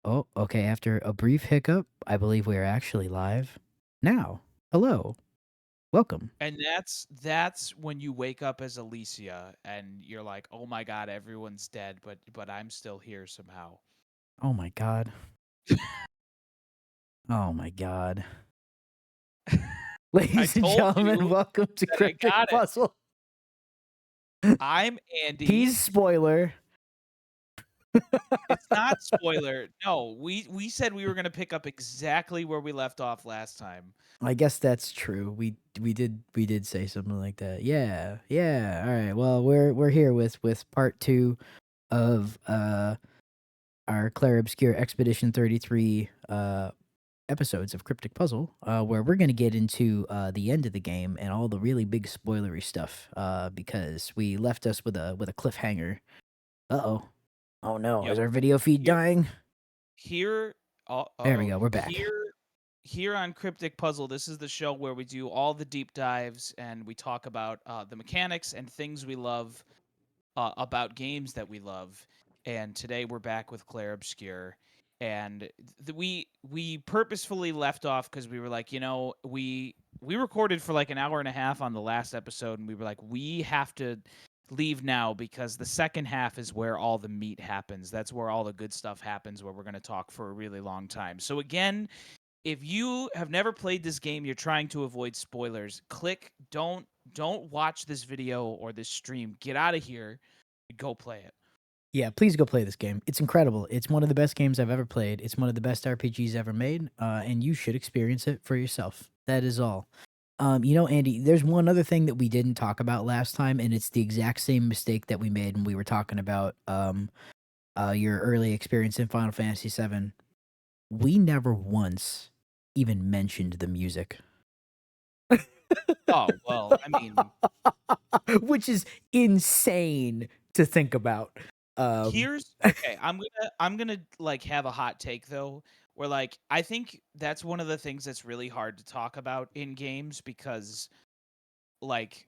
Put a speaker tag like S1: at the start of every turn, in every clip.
S1: Oh, okay. After a brief hiccup, I believe we are actually live now. Hello. Welcome.
S2: And that's when you wake up as Alicia and you're like, "Oh my god, everyone's dead, but I'm still here somehow."
S1: Oh my god. Oh my god.
S2: I
S1: Ladies and
S2: told
S1: gentlemen,
S2: you
S1: welcome to
S2: that I
S1: Cryptic
S2: got it.
S1: Puzzle.
S2: I'm
S1: He's
S2: Andy.
S1: spoiler.
S2: It's not spoiler. No, we said we were gonna pick up exactly where we left off last time.
S1: I guess that's true. We did say something like that. Yeah. Yeah. All right. Well, we're here with part 2 of our Clair Obscur Expedition 33 episodes of Cryptic Puzzle, where we're going to get into the end of the game and all the really big spoilery stuff, because we left us with a cliffhanger. Uh-oh. Oh no, is
S2: Yep.
S1: our video feed
S2: Here
S1: dying?
S2: here
S1: There we
S2: uh-oh.
S1: go, we're back.
S2: Here on Cryptic Puzzle, this is the show where we do all the deep dives and we talk about the mechanics and things we love about games that we love. And today we're back with Clair Obscur. And we purposefully left off because we were like, we recorded for like an hour and a half on the last episode, and we were like, we have to leave now because the second half is where all the meat happens. That's where all the good stuff happens, where we're going to talk for a really long time. So again, if you have never played this game, you're trying to avoid spoilers, click don't watch this video or this stream. Get out of here. Go play it.
S1: Yeah, please go play this game. It's incredible. It's one of the best games I've ever played. It's one of the best RPGs ever made, and you should experience it for yourself. That is all. Andy, there's one other thing that we didn't talk about last time, and it's the exact same mistake that we made when we were talking about your early experience in Final Fantasy VII. We never once even mentioned the music.
S2: Oh, well, I mean,
S1: Which is insane to think about. Um,
S2: here's okay, I'm gonna like have a hot take though, where like I think that's one of the things that's really hard to talk about in games because like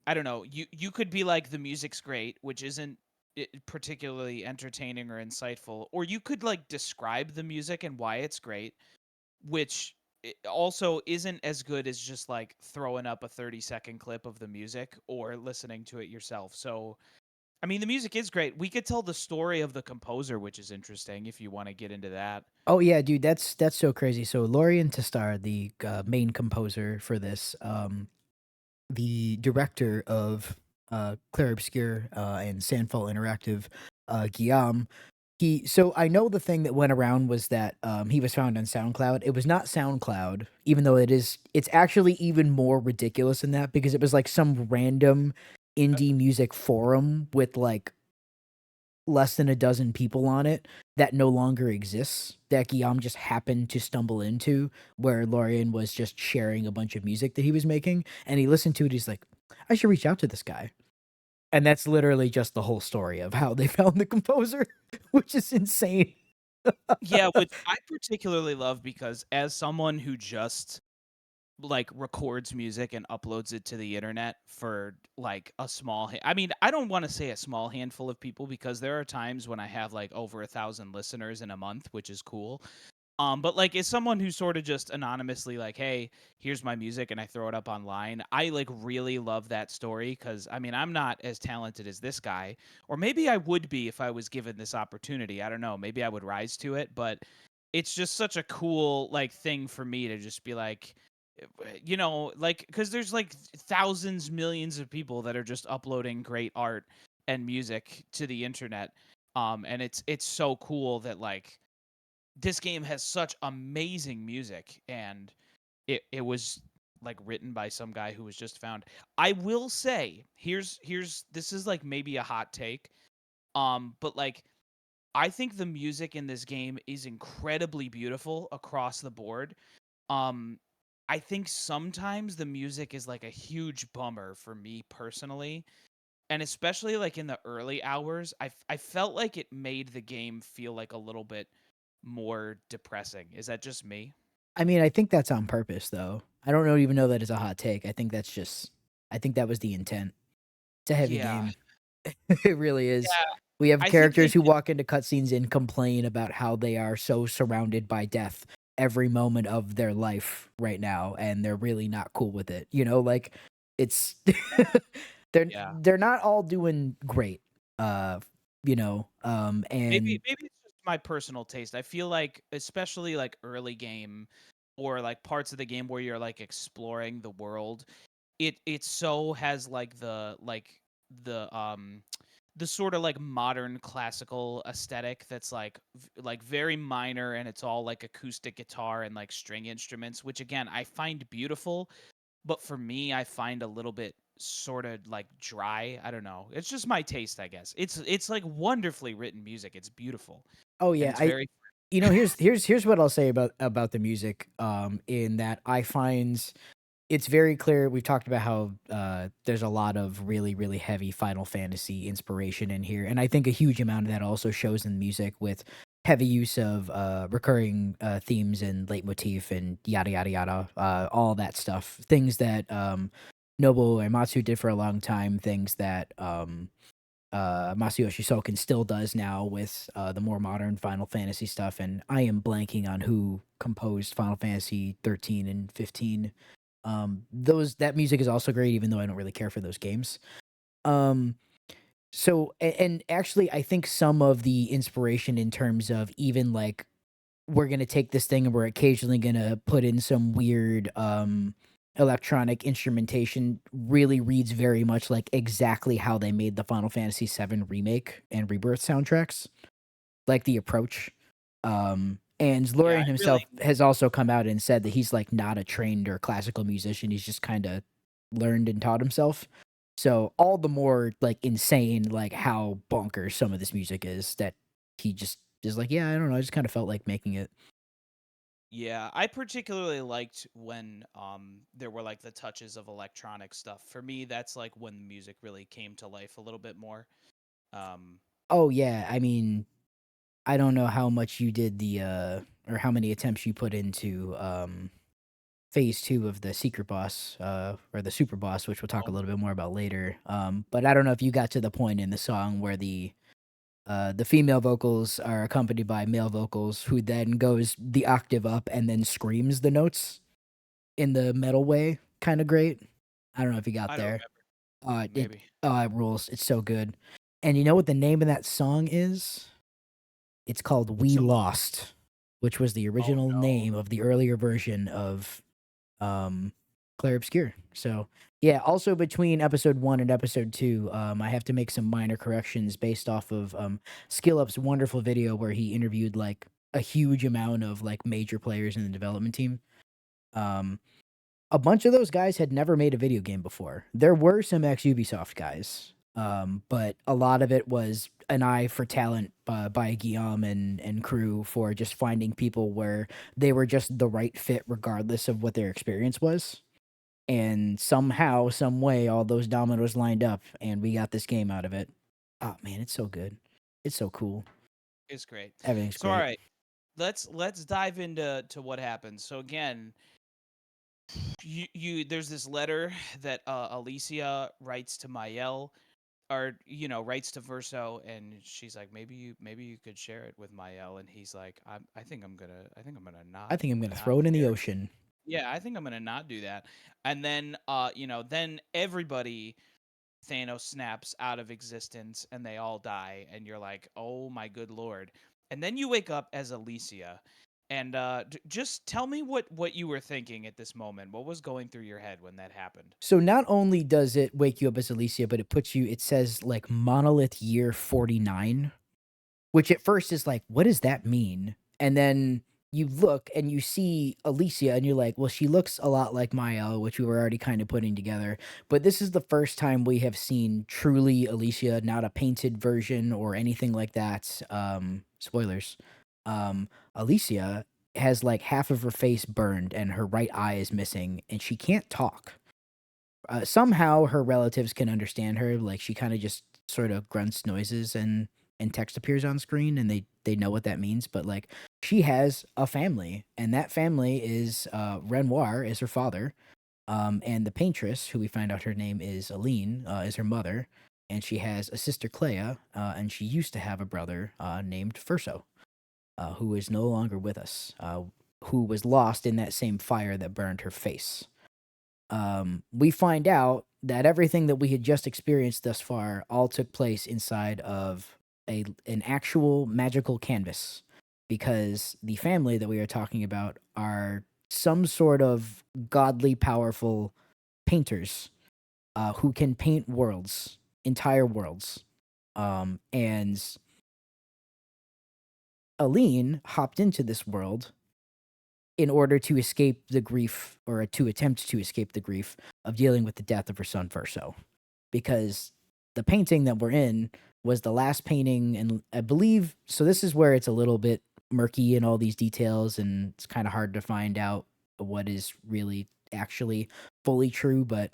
S2: I don't know, you could be like the music's great, which isn't particularly entertaining or insightful, or you could like describe the music and why it's great, which also isn't as good as just like throwing up a 30-second clip of the music or listening to it yourself. So, I mean, the music is great. We could tell the story of the composer, which is interesting if you want to get into that.
S1: oh yeah, dude, that's so crazy. So Lorien Testar, the main composer for this, the director of Clair Obscur and Sandfall Interactive, Guillaume. So I know the thing that went around was that he was found on SoundCloud. It was not SoundCloud, even though it's actually even more ridiculous than that because it was like some random indie music forum with like less than a dozen people on it that no longer exists, that Guillaume just happened to stumble into, where Lorien was just sharing a bunch of music that he was making, and he listened to it, he's like, "I should reach out to this guy." And that's literally just the whole story of how they found the composer, which is insane.
S2: Yeah, which I particularly love because as someone who just like records music and uploads it to the internet for like a I mean, I don't want to say a small handful of people because there are times when I have like over 1,000 listeners in a month, which is cool. But like as someone who's sort of just anonymously like, hey, here's my music and I throw it up online, I like really love that story because I mean I'm not as talented as this guy, or maybe I would be if I was given this opportunity. I don't know, maybe I would rise to it, but it's just such a cool like thing for me to just be like, like because there's like thousands, millions of people that are just uploading great art and music to the internet. And it's so cool that like this game has such amazing music, and it was like written by some guy who was just found. I will say, here's this is like maybe a hot take. But like I think the music in this game is incredibly beautiful across the board. Um I think sometimes the music is like a huge bummer for me personally. And especially like in the early hours, I felt like it made the game feel like a little bit more depressing. Is that just me?
S1: I mean, I think that's on purpose, though. I don't even know that it's a hot take. I think that was the intent. It's a heavy
S2: Yeah.
S1: game. It really is.
S2: Yeah,
S1: We have
S2: I think they
S1: characters who walk into cutscenes and complain about how they are so surrounded by death every moment of their life right now, and they're really not cool with it. You know, like it's
S2: yeah.
S1: they're not all doing great. And
S2: Maybe it's just my personal taste. I feel like, especially, like, early game or, like, parts of the game where you're, like, exploring the world, it so has, like, the sorta, like, modern classical aesthetic that's, like, very minor, and it's all, like, acoustic guitar and, like, string instruments, which, again, I find beautiful, but for me, I find a little bit sorta, like, dry. I don't know. It's just my taste, I guess. It's, like, wonderfully written music. It's beautiful,
S1: oh
S2: and
S1: yeah,
S2: it's
S1: I
S2: very
S1: here's what I'll say about the music. In that I find it's very clear. We've talked about how there's a lot of really, really heavy Final Fantasy inspiration in here, and I think a huge amount of that also shows in music with heavy use of recurring themes and leitmotif and yada yada yada, all that stuff. Things that Nobuo Uematsu did for a long time. Things that Masayoshi Soken still does now with the more modern Final Fantasy stuff. And I am blanking on who composed Final Fantasy 13 and 15. Those that music is also great, even though I don't really care for those games. Um, and actually, I think some of the inspiration in terms of even like we're gonna take this thing and we're occasionally gonna put in some weird electronic instrumentation really reads very much like exactly how they made the Final Fantasy VII remake and Rebirth soundtracks, like the approach. And
S2: yeah,
S1: Lorian
S2: I really
S1: himself has also come out and said that he's like not a trained or classical musician. He's just kind of learned and taught himself. So all the more like insane, like how bonkers some of this music is that he just is like, yeah, I don't know. I just kind of felt like making it.
S2: yeah, I particularly liked when, there were, like, the touches of electronic stuff. For me, that's, like, when the music really came to life a little bit more. Um,
S1: Oh yeah, I mean, I don't know how much you did or how many attempts you put into phase 2 of the secret boss, or the super boss, which we'll talk a
S2: oh,
S1: little bit more about later. But I don't know if you got to the point in the song where the female vocals are accompanied by male vocals, who then goes the octave up and then screams the notes in the metal way. Kind of great. I don't know if you got
S2: I don't
S1: there.
S2: remember.
S1: It
S2: Maybe.
S1: it rules. It's so good. And you know what the name of that song is? It's called We
S2: Some
S1: Lost, which was the
S2: oh,
S1: original
S2: no.
S1: name of the earlier version of, um, Clair Obscur. So, yeah, also between episode 1 and episode 2, I have to make some minor corrections based off of, SkillUp's wonderful video where he interviewed, like, a huge amount of, like, major players in the development team. Um, a bunch of those guys had never made a video game before. There were some ex-Ubisoft guys, but a lot of it was an eye for talent, by Guillaume and crew for just finding people where they were just the right fit regardless of what their experience was. And somehow, some way, all those dominoes lined up, and we got this game out of it. Oh, man, it's so good. It's so cool.
S2: It's great.
S1: Everything's
S2: So,
S1: great.
S2: alright, let's dive into what happens. So, again, you there's this letter that, Alicia writes to Mael, or, writes to Verso, and she's like, maybe you could share it with Mael," and he's like, I think I'm gonna
S1: I
S2: not
S1: think I'm gonna
S2: not
S1: throw it in the
S2: share it."
S1: ocean.
S2: Yeah, I think I'm gonna not do that. And then, then everybody, Thanos snaps out of existence and they all die, and you're like, "Oh my good lord." And then you wake up as Alicia. And just tell me what you were thinking at this moment. What was going through your head when that happened?
S1: So not only does it wake you up as Alicia, but it says like monolith year 49, which at first is like, what does that mean? And then you look and you see Alicia and you're like, well, she looks a lot like Maya, which we were already kind of putting together. But this is the first time we have seen truly Alicia, not a painted version or anything like that. Spoilers. Alicia has like half of her face burned and her right eye is missing and she can't talk. Somehow her relatives can understand her, like, she kinda just sorta grunts noises and text appears on screen, and they know what that means, but, like, she has a family, and that family is, Renoir is her father, and the paintress, who we find out her name is Aline, is her mother, and she has a sister Clea, and she used to have a brother named Verso, who is no longer with us, who was lost in that same fire that burned her face. We find out that everything that we had just experienced thus far all took place inside of an actual magical canvas, because the family that we are talking about are some sort of godly powerful painters who can paint worlds, entire worlds. And Aline hopped into this world in order to escape the grief, or to attempt to escape the grief of dealing with the death of her son Verso. Because the painting that we're in was the last painting, and I believe so. This is where it's a little bit murky in all these details, and it's kind of hard to find out what is really actually fully true, but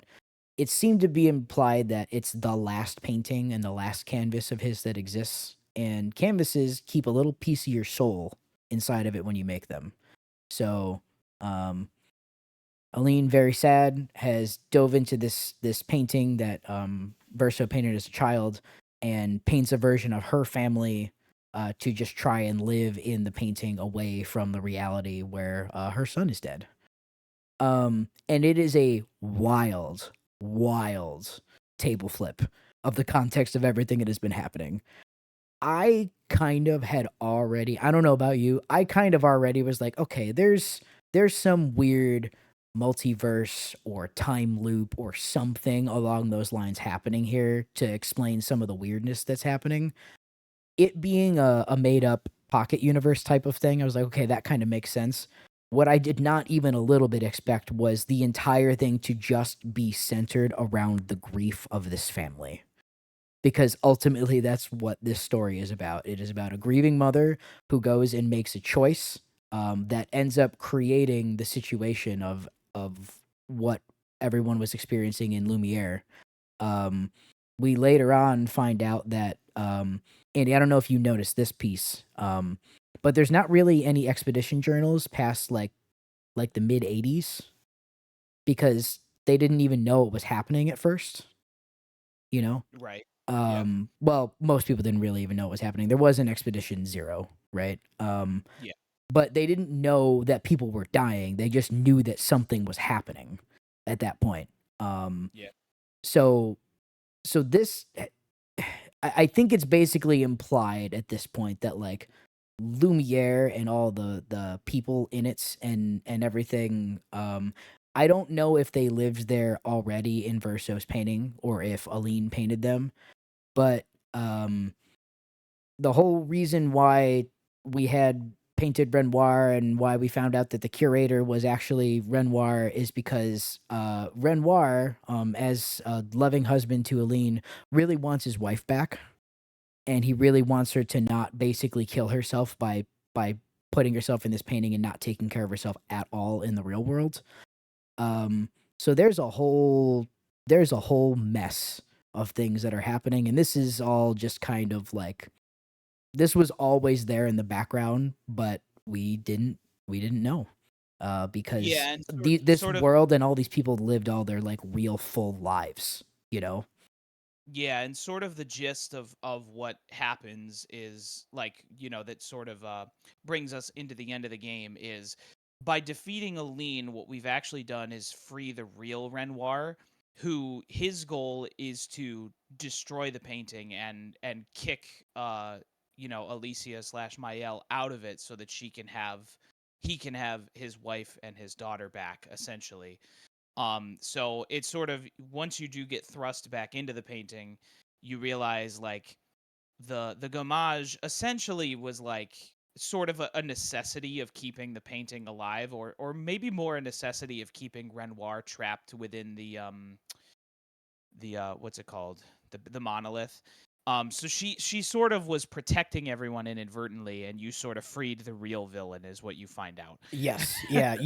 S1: it seemed to be implied that it's the last painting and the last canvas of his that exists. And canvases keep a little piece of your soul inside of it when you make them. So, um, Aline, very sad, has dove into this painting that Verso painted as a child, and paints a version of her family to just try and live in the painting away from the reality where her son is dead. And it is a wild, wild table flip of the context of everything that has been happening. I kind of had already, I don't know about you, I kind of already was like, okay, there's some weird multiverse or time loop or something along those lines happening here to explain some of the weirdness that's happening. It being a made up pocket universe type of thing, I was like, okay, that kind of makes sense. What I did not even a little bit expect was the entire thing to just be centered around the grief of this family, because ultimately that's what this story is about. It is about a grieving mother who goes and makes a choice that ends up creating the situation of what everyone was experiencing in Lumiere. Um, we later on find out that Andy, I don't know if you noticed this piece, but there's not really any expedition journals past like the mid '80s, because they didn't even know it was happening at first. You know,
S2: Right. Yeah.
S1: well, most people didn't really even know what was happening. There was an Expedition Zero, right?
S2: Yeah.
S1: But they didn't know that people were dying. They just knew that something was happening at that point. Um,
S2: Yeah.
S1: so so this, I think it's basically implied at this point that like Lumiere and all the people in it and everything. I don't know if they lived there already in Verso's painting or if Aline painted them, but um, the whole reason why we had painted Renoir and why we found out that the curator was actually Renoir is because Renoir, as a loving husband to Aline, really wants his wife back, and he really wants her to not basically kill herself by putting herself in this painting and not taking care of herself at all in the real world. Um, so there's a whole mess of things that are happening, and this is all just kind of like, this was always there in the background, but we didn't know, because
S2: Yeah, and
S1: this
S2: sort of
S1: world and all these people lived all their like real full lives, you know.
S2: Yeah, and sort of the gist of what happens is like, that sort of brings us into the end of the game is by defeating Aline, what we've actually done is free the real Renoir, who his goal is to destroy the painting and kick Alicia slash Mael out of it so that he can have his wife and his daughter back, essentially. So it's sort of, once you do get thrust back into the painting, you realize like the gommage essentially was like sort of a necessity of keeping the painting alive, or maybe more a necessity of keeping Renoir trapped within the what's it called, the monolith. So she sort of was protecting everyone inadvertently, and you sort of freed the real villain, is what you find out.
S1: Yes, yeah,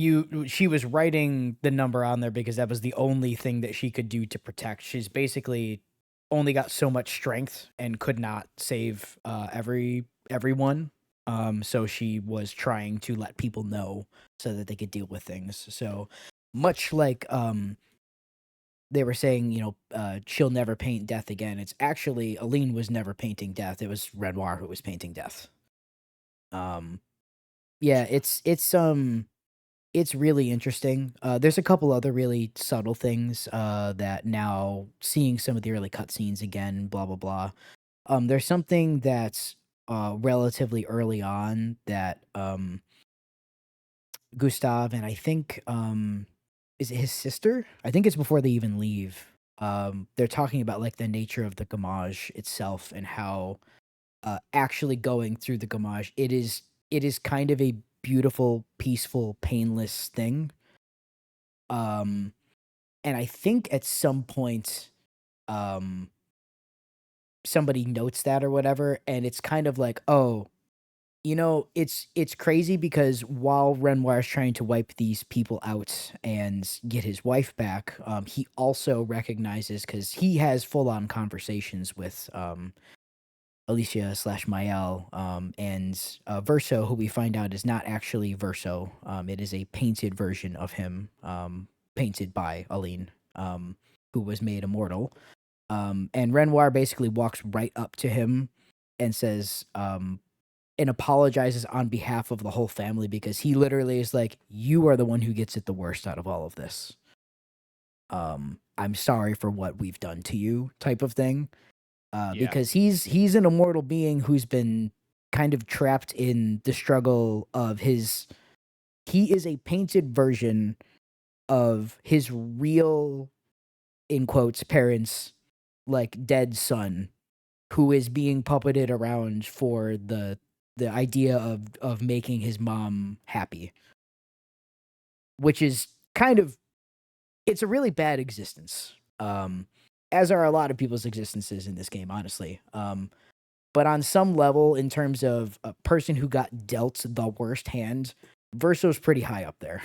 S1: she was writing the number on there because that was the only thing that she could do to protect. She's basically only got so much strength and could not save everyone. So she was trying to let people know so that they could deal with things. So much like they were saying, she'll never paint death again. It's actually Aline was never painting death. It was Renoir who was painting death. Um, yeah,
S2: Gotcha.
S1: it's really interesting. There's a couple other really subtle things that now seeing some of the early cutscenes again, blah blah blah. There's something that's relatively early on that Gustav and I think is it his sister? I think it's before they even leave. They're talking about like the nature of the gamage itself and how actually going through the gamage it is kind of a beautiful, peaceful, painless thing. Um, and I think at some point, um, somebody notes that or whatever, and it's kind of like, oh, it's crazy because while Renoir is trying to wipe these people out and get his wife back, he also recognizes because he has full on conversations with Alicia slash Mael, and Verso, who we find out is not actually Verso. It is a painted version of him, painted by Aline, who was made immortal. And Renoir basically walks right up to him and says, and apologizes on behalf of the whole family because he literally is like, "You are the one who gets it the worst out of all of this. I'm sorry for what we've done to you," type of thing.
S2: Yeah.
S1: Because he's an immortal being who's been kind of trapped in the struggle of his. He is a painted version of his real, in quotes, parents, like dead son, who is being puppeted around for the idea of making his mom happy, which is kind of it's a really bad existence. As are a lot of people's existences in this game, honestly. But on some level, in terms of a person who got dealt the worst hand, Verso's pretty high up there,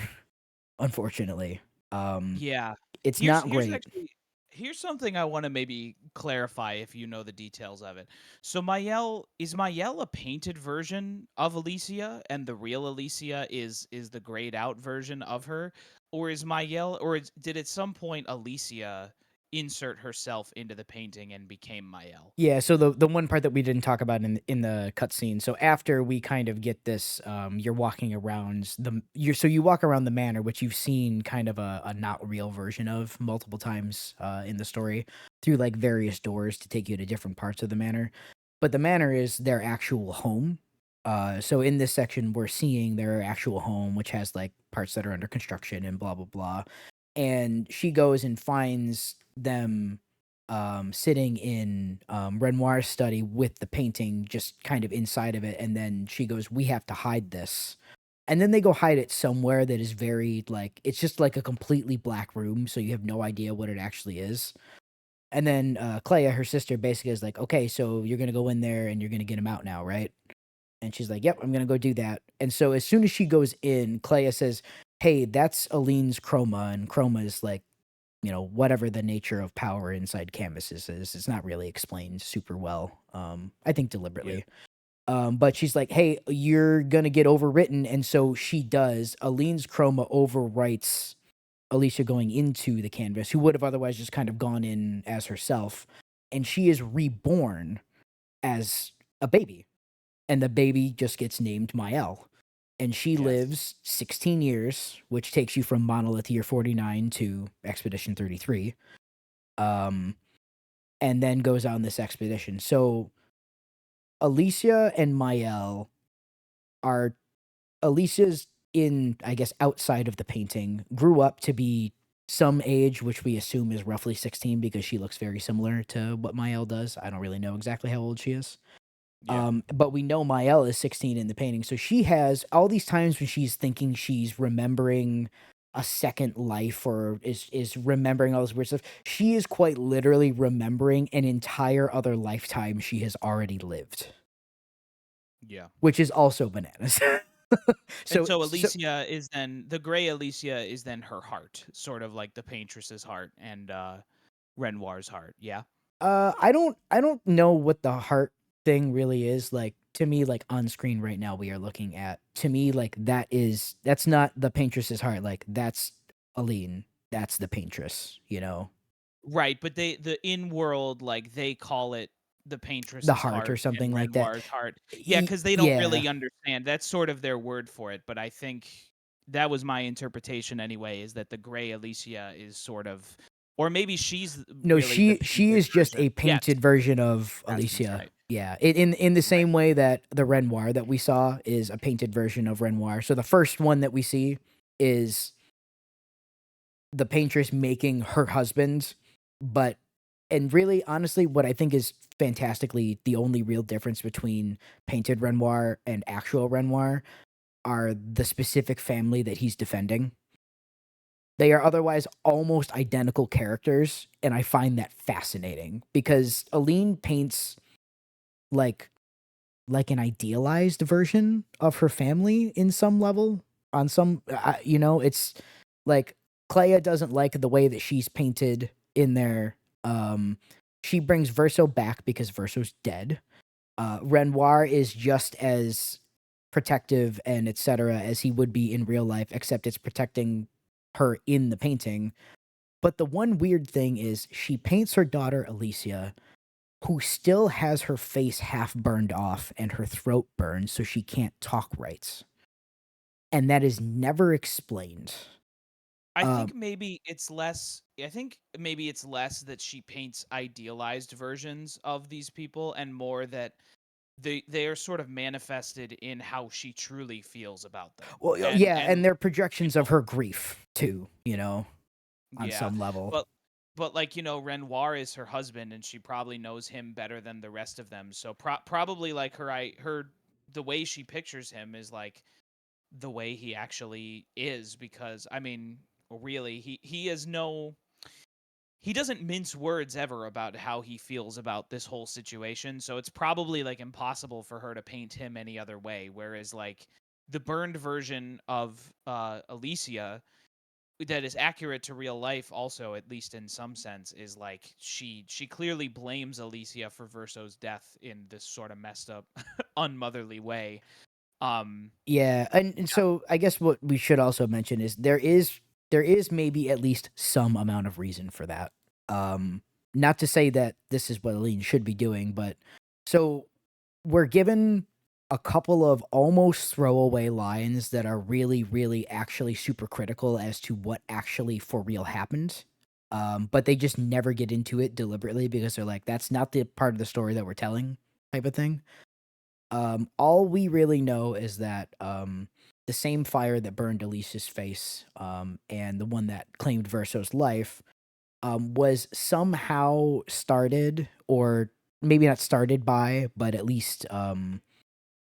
S1: unfortunately. Um,
S2: Yeah.
S1: it's
S2: Here's
S1: not
S2: here's
S1: great.
S2: actually here's something I wanna maybe clarify if you know the details of it. So Mayel a painted version of Alicia, and the real Alicia is the grayed out version of her? Or is Mayel or is did at some point Alicia insert herself into the painting and became Mayel?
S1: Yeah, so the one part that we didn't talk about in the cutscene. So after we kind of get this, you're walking around you walk around the manor, which you've seen kind of a not real version of multiple times in the story through like various doors to take you to different parts of the manor. But the manor is their actual home. So in this section, we're seeing their actual home, which has like parts that are under construction and blah blah blah. And she goes and finds them sitting in Renoir's study with the painting just kind of inside of it. And then she goes, "We have to hide this." And then they go hide it somewhere that is very like, it's just like a completely black room. So you have no idea what it actually is. And then Clea, her sister, basically is like, "Okay, so you're going to go in there and you're going to get him out now, right?" And she's like, "Yep, I'm going to go do that." And so as soon as she goes in, Clea says, "Hey, that's Aline's chroma." And chroma is like, whatever the nature of power inside canvases is. It's not really explained super well. I think
S2: Yeah.
S1: deliberately. But she's like, "Hey, you're gonna get overwritten," and so she does. Aline's chroma overwrites Alicia going into the canvas, who would have otherwise just kind of gone in as herself, and she is reborn as a baby, and the baby just gets named Mael. And she
S2: Yes.
S1: lives 16 years, which takes you from Monolith Year 49 to Expedition 33. Um, and then goes on this expedition. So Alicia and Mael are Alicia's in, I guess, outside of the painting, grew up to be some age, which we assume is roughly 16 because she looks very similar to what Mael does. I don't really know exactly how old she is.
S2: Yeah.
S1: But we know Mael is 16 in the painting. So she has all these times when she's thinking she's remembering a second life or is remembering all this weird stuff. She is quite literally remembering an entire other lifetime she has already lived,
S2: Yeah.
S1: which is also bananas.
S2: And
S1: so
S2: so
S1: so
S2: Alicia is then the gray Alicia is then her heart, sort of like the paintress's heart and Renoir's heart. Yeah.
S1: I don't know what the heart thing really is. Like to me, like on screen right now, we are looking at to me like that's not the paintress's heart. Like that's Aline. That's the paintress.
S2: Right, but the in world, like, they call it the
S1: The
S2: paintress's
S1: heart or
S2: heart and
S1: something like that.
S2: Renoir's heart. Yeah,
S1: Y
S2: because they don't
S1: yeah.
S2: really understand. That's sort of their word for it, but I think that was my interpretation anyway, is that the gray Alicia is sort of, or maybe she's
S1: No,
S2: really the
S1: she
S2: painted
S1: is just
S2: version.
S1: a
S2: Yes,
S1: painted version of
S2: that sounds
S1: Alicia.
S2: right.
S1: Yeah, in the
S2: Right.
S1: same way that the Renoir that we saw is a painted version of Renoir. So the first one that we see is the paintress making her husband, but and really, honestly, what I think is fantastically the only real difference between painted Renoir and actual Renoir are the specific family that he's defending. They are otherwise almost identical characters, and I find that fascinating because Aline paints like an idealized version of her family in some level. On some, it's like Clea doesn't like the way that she's painted in there. Um, she brings Verso back because Verso's dead. Renoir is just as protective and etc. as he would be in real life, except it's protecting her in the painting. But the one weird thing is she paints her daughter Alicia, who still has her face half burned off and her throat burned so she can't talk right. And that is never explained. Um,
S2: I think maybe it's less that she paints idealized versions of these people and more that they are sort of manifested in how she truly feels about them.
S1: well, yeah,
S2: And
S1: and they're projections of
S2: people
S1: her grief too, on
S2: Yeah,
S1: some level.
S2: but like, Renoir is her husband, and she probably knows him better than the rest of them. So probably like her the way she pictures him is like the way he actually is, because I mean, really, he doesn't mince words ever about how he feels about this whole situation. So it's probably like impossible for her to paint him any other way. Whereas like the burned version of Alicia that is accurate to real life also, at least in some sense, is like she clearly blames Alicia for Verso's death in this sort of messed up unmotherly way. um
S1: Yeah, and so I guess what we should also mention is there is maybe at least some amount of reason for that. Not to say that this is what Aline should be doing, but so we're given a couple of almost throwaway lines that are really, really actually super critical as to what actually for real happened. But they just never get into it deliberately because they're like, that's not the part of the story that we're telling, type of thing. All we really know is that the same fire that burned Alicia's face, and the one that claimed Verso's life, was somehow started, or maybe not started by, but at least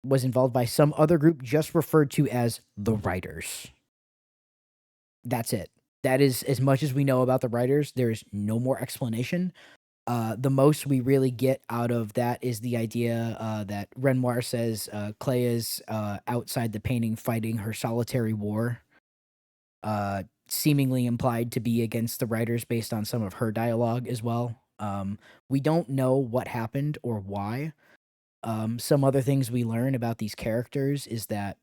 S1: was involved by some other group just referred to as the Writers. That's it. That is as much as we know about the Writers. There's no more explanation. The most we really get out of that is the idea that Renoir says Clea's outside the painting fighting her solitary war, seemingly implied to be against the writers based on some of her dialogue as well. We don't know what happened or why. Some other things we learn about these characters is that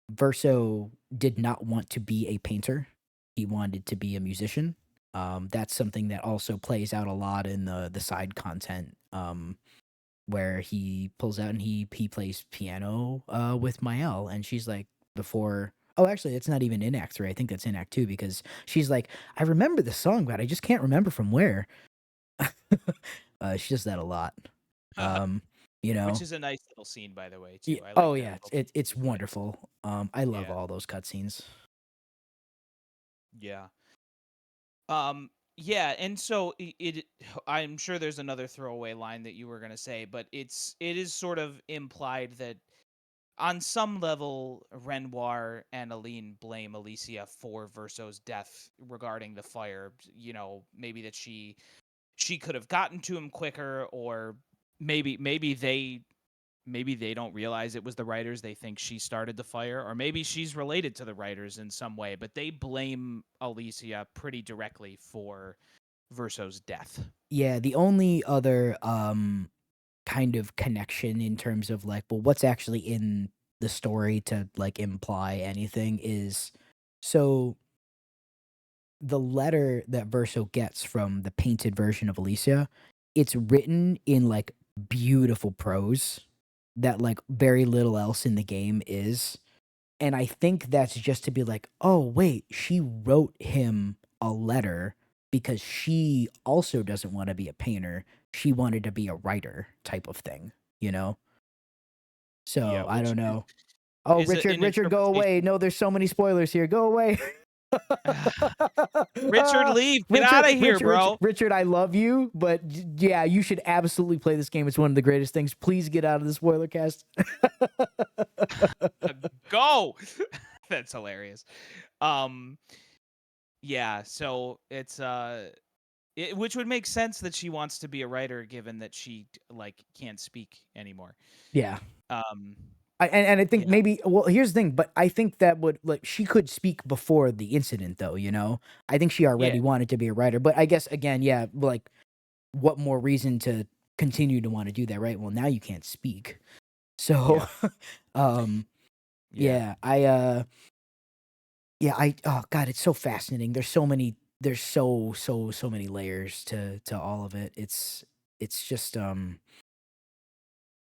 S1: Verso did not want to be a painter. He wanted to be a musician. That's something that also plays out a lot in the side content, where he pulls out and he plays piano with Mael, and she's like, before. Oh, actually, it's not even in Act 3. I think that's in Act 2 because she's like, I remember the song, but I just can't remember from where. She does that a lot. Um, you
S2: which
S1: know,
S2: is a nice little scene, by the way, too. I
S1: Oh
S2: like that
S1: yeah,
S2: little
S1: it's
S2: like,
S1: wonderful. I love
S2: yeah,
S1: all those cutscenes.
S2: yeah. Yeah, and so I'm sure there's another throwaway line that you were going to say, but it is sort of implied that on some level, Renoir and Aline blame Alicia for Verso's death regarding the fire. Maybe that she could have gotten to him quicker, or maybe they don't realize it was the writers. They think she started the fire, or maybe she's related to the writers in some way. But they blame Alicia pretty directly for Verso's death.
S1: Yeah, the only other kind of connection in terms of like, well, what's actually in the story to like imply anything is so the letter that Verso gets from the painted version of Alicia, it's written in like beautiful prose that like very little else in the game is. And I think that's just to be like, oh, wait, she wrote him a letter because she also doesn't want to be a painter. She wanted to be a writer type of thing, you know?
S2: Yeah,
S1: So I
S2: which
S1: don't know. Oh,
S2: is
S1: Richard,
S2: an
S1: Richard, go away.
S2: interpretation.
S1: No, there's so many spoilers here. Go away.
S2: Richard, leave. Get out
S1: Richard,
S2: of here,
S1: Richard, Richard,
S2: bro.
S1: Richard, I love you, but yeah, you should absolutely play this game. It's one of the greatest things. Please get out of the spoiler cast.
S2: Go. That's hilarious. Um, yeah, so which would make sense that she wants to be a writer given that she like can't speak anymore.
S1: Yeah.
S2: Um,
S1: And I think
S2: yeah.
S1: maybe, well, here's the thing, but I think that would like she could speak before the incident though, you know? I think she
S2: Yeah.
S1: already wanted to be a writer, but I guess again, yeah, like what more reason to continue to want to do that, right? Well, now you can't speak. So
S2: Yeah.
S1: um
S2: Yeah.
S1: yeah, I oh god, it's so fascinating. There's so many layers to all of it. It's just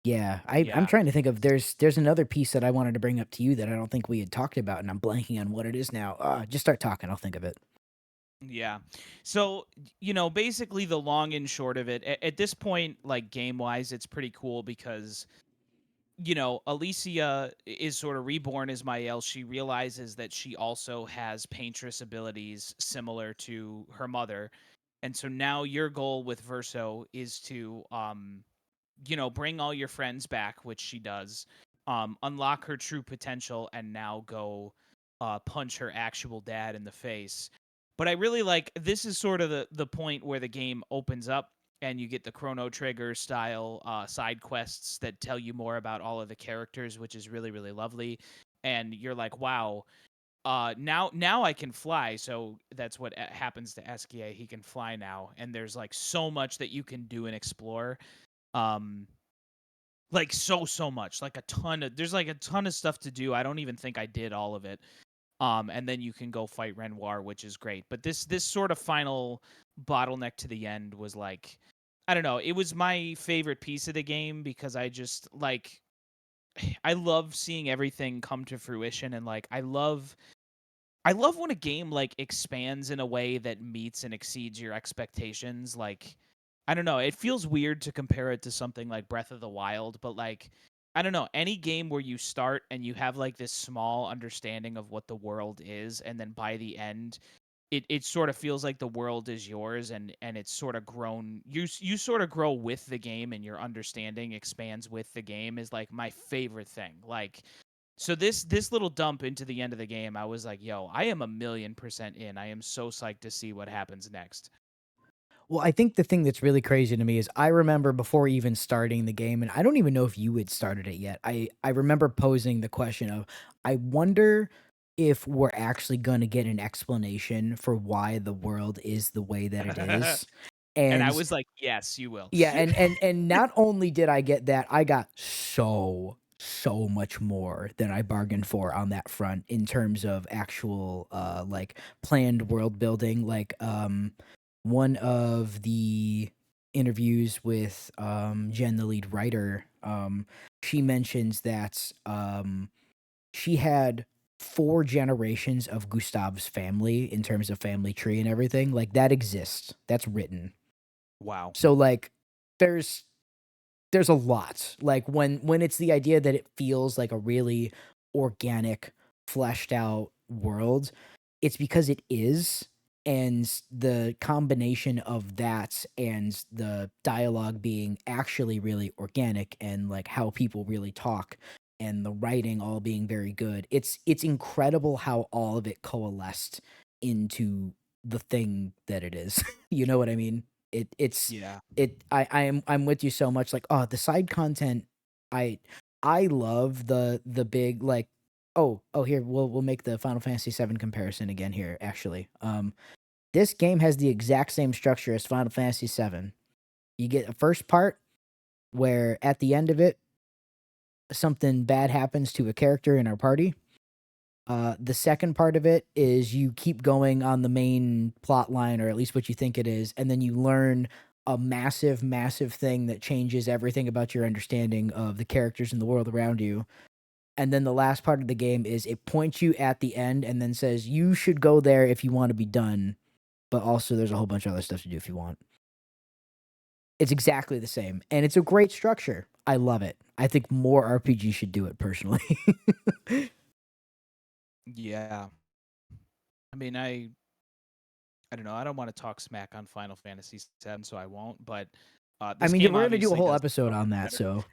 S1: yeah, I'm
S2: Yeah.
S1: trying to think of there's another piece that I wanted to bring up to you that I don't think we had talked about, and I'm blanking on what it is now. Just start talking, I'll think of it.
S2: Yeah. So, basically the long and short of it, at this point, like game wise, it's pretty cool because, Alicia is sort of reborn as Mael. She realizes that she also has paintress abilities similar to her mother. And so now your goal with Verso is to, bring all your friends back, which she does, unlock her true potential, and now go punch her actual dad in the face. But I really like this is sort of the point where the game opens up and you get the Chrono Trigger style side quests that tell you more about all of the characters, which is really, really lovely. And you're like, wow, now I can fly. So that's what happens to Eskia. He can fly now, and there's like so much that you can do and explore. Um, like so much, like there's like a ton of stuff to do. I don't even think I did all of it. And then you can go fight Renoir, which is great. But this sort of final bottleneck to the end was like, I don't know, it was my favorite piece of the game because I just like I love seeing everything come to fruition, and like I love when a game like expands in a way that meets and exceeds your expectations. Like, I don't know, it feels weird to compare it to something like Breath of the Wild, but like I don't know, any game where you start and you have like this small understanding of what the world is, and then by the end it sort of feels like the world is yours, and it's sort of grown, you sort of grow with the game, and your understanding expands with the game is like my favorite thing. Like, so this little dump into the end of the game, I was like, yo, I am 1,000,000% in. I am so psyched to see what happens next.
S1: Well, I think the thing that's really crazy to me is I remember before even starting the game, and I don't even know if you had started it yet. I remember posing the question of, I wonder if we're actually going to get an explanation for why the world is the way that it is.
S2: And I
S1: And
S2: was like, yes, you will.
S1: yeah, and not only did I get that, I got so much more than I bargained for on that front in terms of actual like planned world building. Like one of the interviews with Jen, the lead writer, she mentions that she had 4 generations of Gustav's family in terms of family tree and everything. Like that exists. That's written.
S2: Wow.
S1: So like there's there's a lot. Like when it's the idea that it feels like a really organic, fleshed out world, it's because it is. And the combination of that and the dialogue being actually really organic and like how people really talk and the writing all being very good. It's incredible how all of it coalesced into the thing that it is. You know what I mean? It's
S2: Yeah.
S1: I'm with you so much. Like, oh, the side content, I I love the big like, here we'll make the Final Fantasy VII comparison again here. Actually, this game has the exact same structure as Final Fantasy VII. You get a first part where at the end of it, something bad happens to a character in our party, The second part of it is you keep going on the main plot line, or at least what you think it is, and then you learn a massive, massive thing that changes everything about your understanding of the characters in the world around you. And then the last part of the game is it points you at the end and then says you should go there if you want to be done, but also there's a whole bunch of other stuff to do if you want. It's exactly the same, and it's a great structure. I love it. I think more RPGs should do it personally.
S2: Yeah. I mean, I don't know. I don't want to talk smack on Final Fantasy VII, so I won't. But
S1: I
S2: this
S1: mean,
S2: game
S1: we're gonna do a
S2: obviously
S1: whole
S2: does
S1: episode
S2: so
S1: on
S2: much
S1: that, so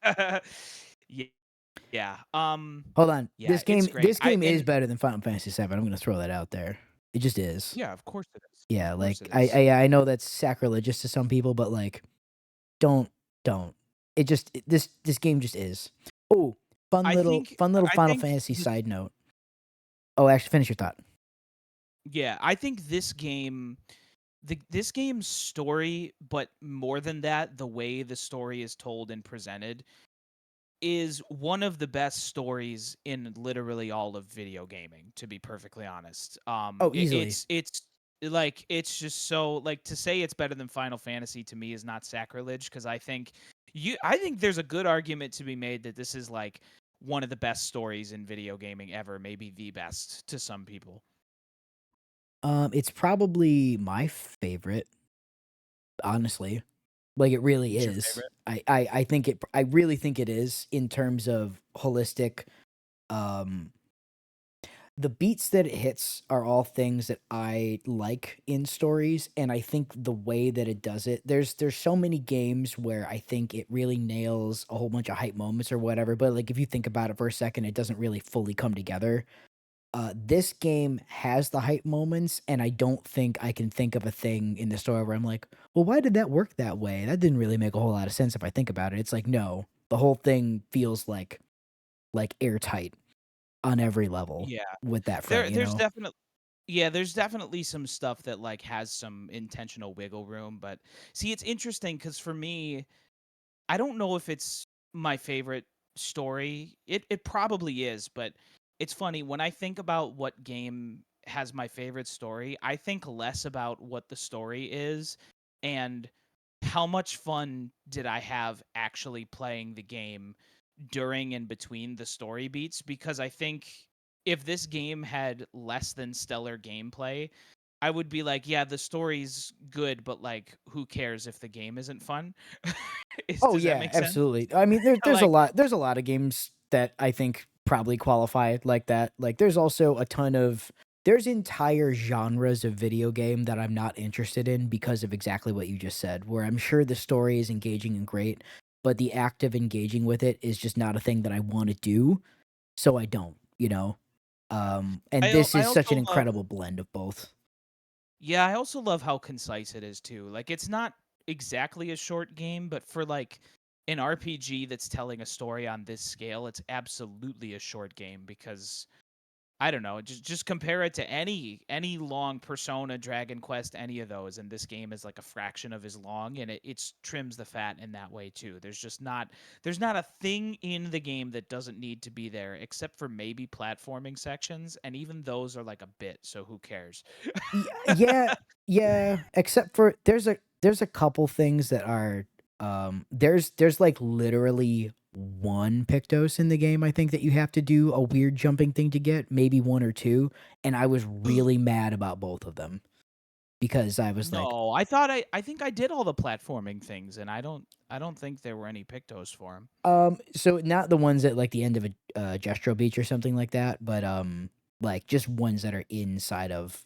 S2: better. Yeah, yeah.
S1: hold on.
S2: Yeah. It's great.
S1: This
S2: I
S1: game is
S2: and
S1: better than Final Fantasy VII. I'm gonna throw that out there. It just is.
S2: Yeah, of course it is. Of
S1: Yeah,
S2: course
S1: like
S2: it is.
S1: I know that's sacrilegious to some people, but like don't don't. It just this game just is. Oh, fun little
S2: I
S1: Final
S2: think
S1: Fantasy
S2: this.
S1: side note. Oh, actually, finish your thought.
S2: Yeah, I think this game. This game's story, but more than that, the way the story is told and presented is one of the best stories in literally all of video gaming, to be perfectly honest.
S1: Oh, easily.
S2: It's just so, like, to say it's better than Final Fantasy to me is not sacrilege, because I think there's a good argument to be made that this is like one of the best stories in video gaming ever, maybe the best to some people.
S1: It's probably my favorite, honestly. Like it really
S2: It's your
S1: is.
S2: favorite?
S1: I think I really think it is in terms of holistic. Um, the beats that it hits are all things that I like in stories, and I think the way that it does it, there's so many games where I think it really nails a whole bunch of hype moments or whatever, but like if you think about it for a second, it doesn't really fully come together. This game has the hype moments, and I don't think I can think of a thing in the story where I'm like, well, why did that work that way? That didn't really make a whole lot of sense if I think about it. It's like, no, the whole thing feels like airtight on every level
S2: Yeah.
S1: with that front,
S2: There
S1: you
S2: there's
S1: know?
S2: definitely Yeah, there's definitely some stuff that, like, has some intentional wiggle room, but see, it's interesting because for me, I don't know if it's my favorite story. It probably is, but it's funny when I think about what game has my favorite story, I think less about what the story is and how much fun did I have actually playing the game during and between the story beats, because I think if this game had less than stellar gameplay, I would be like, yeah, the story's good, but like who cares if the game isn't fun?
S1: Oh
S2: Does that
S1: yeah,
S2: make sense?
S1: absolutely. I mean,
S2: Like,
S1: there's a lot of games that I think probably qualify like that. Like there's also a ton of there's entire genres of video game that I'm not interested in because of exactly what you just said, where I'm sure the story is engaging and great, but the act of engaging with it is just not a thing that I want to do, so I don't, you know. And this
S2: I
S1: is such an
S2: also love
S1: incredible blend of both.
S2: yeah, I also love how concise it is too. Like, it's not exactly a short game, but for like an RPG that's telling a story on this scale, it's absolutely a short game because I don't know, just compare it to any long Persona, Dragon Quest, any of those, and this game is like a fraction of as long, and it's trims the fat in that way too. There's not a thing in the game that doesn't need to be there, except for maybe platforming sections, and even those are like a bit, so who cares?
S1: Yeah, yeah, except for there's a couple things that are, there's, like, literally 1 Pictos in the game, I think, that you have to do a weird jumping thing to get, maybe 1 or 2, and I was really mad about both of them because I was like,
S2: No, I think I did all the platforming things, and I don't think there were any Pictos for him.
S1: so not the ones at, like, the end of a, Gestro Beach or something like that, but, like, just ones that are inside of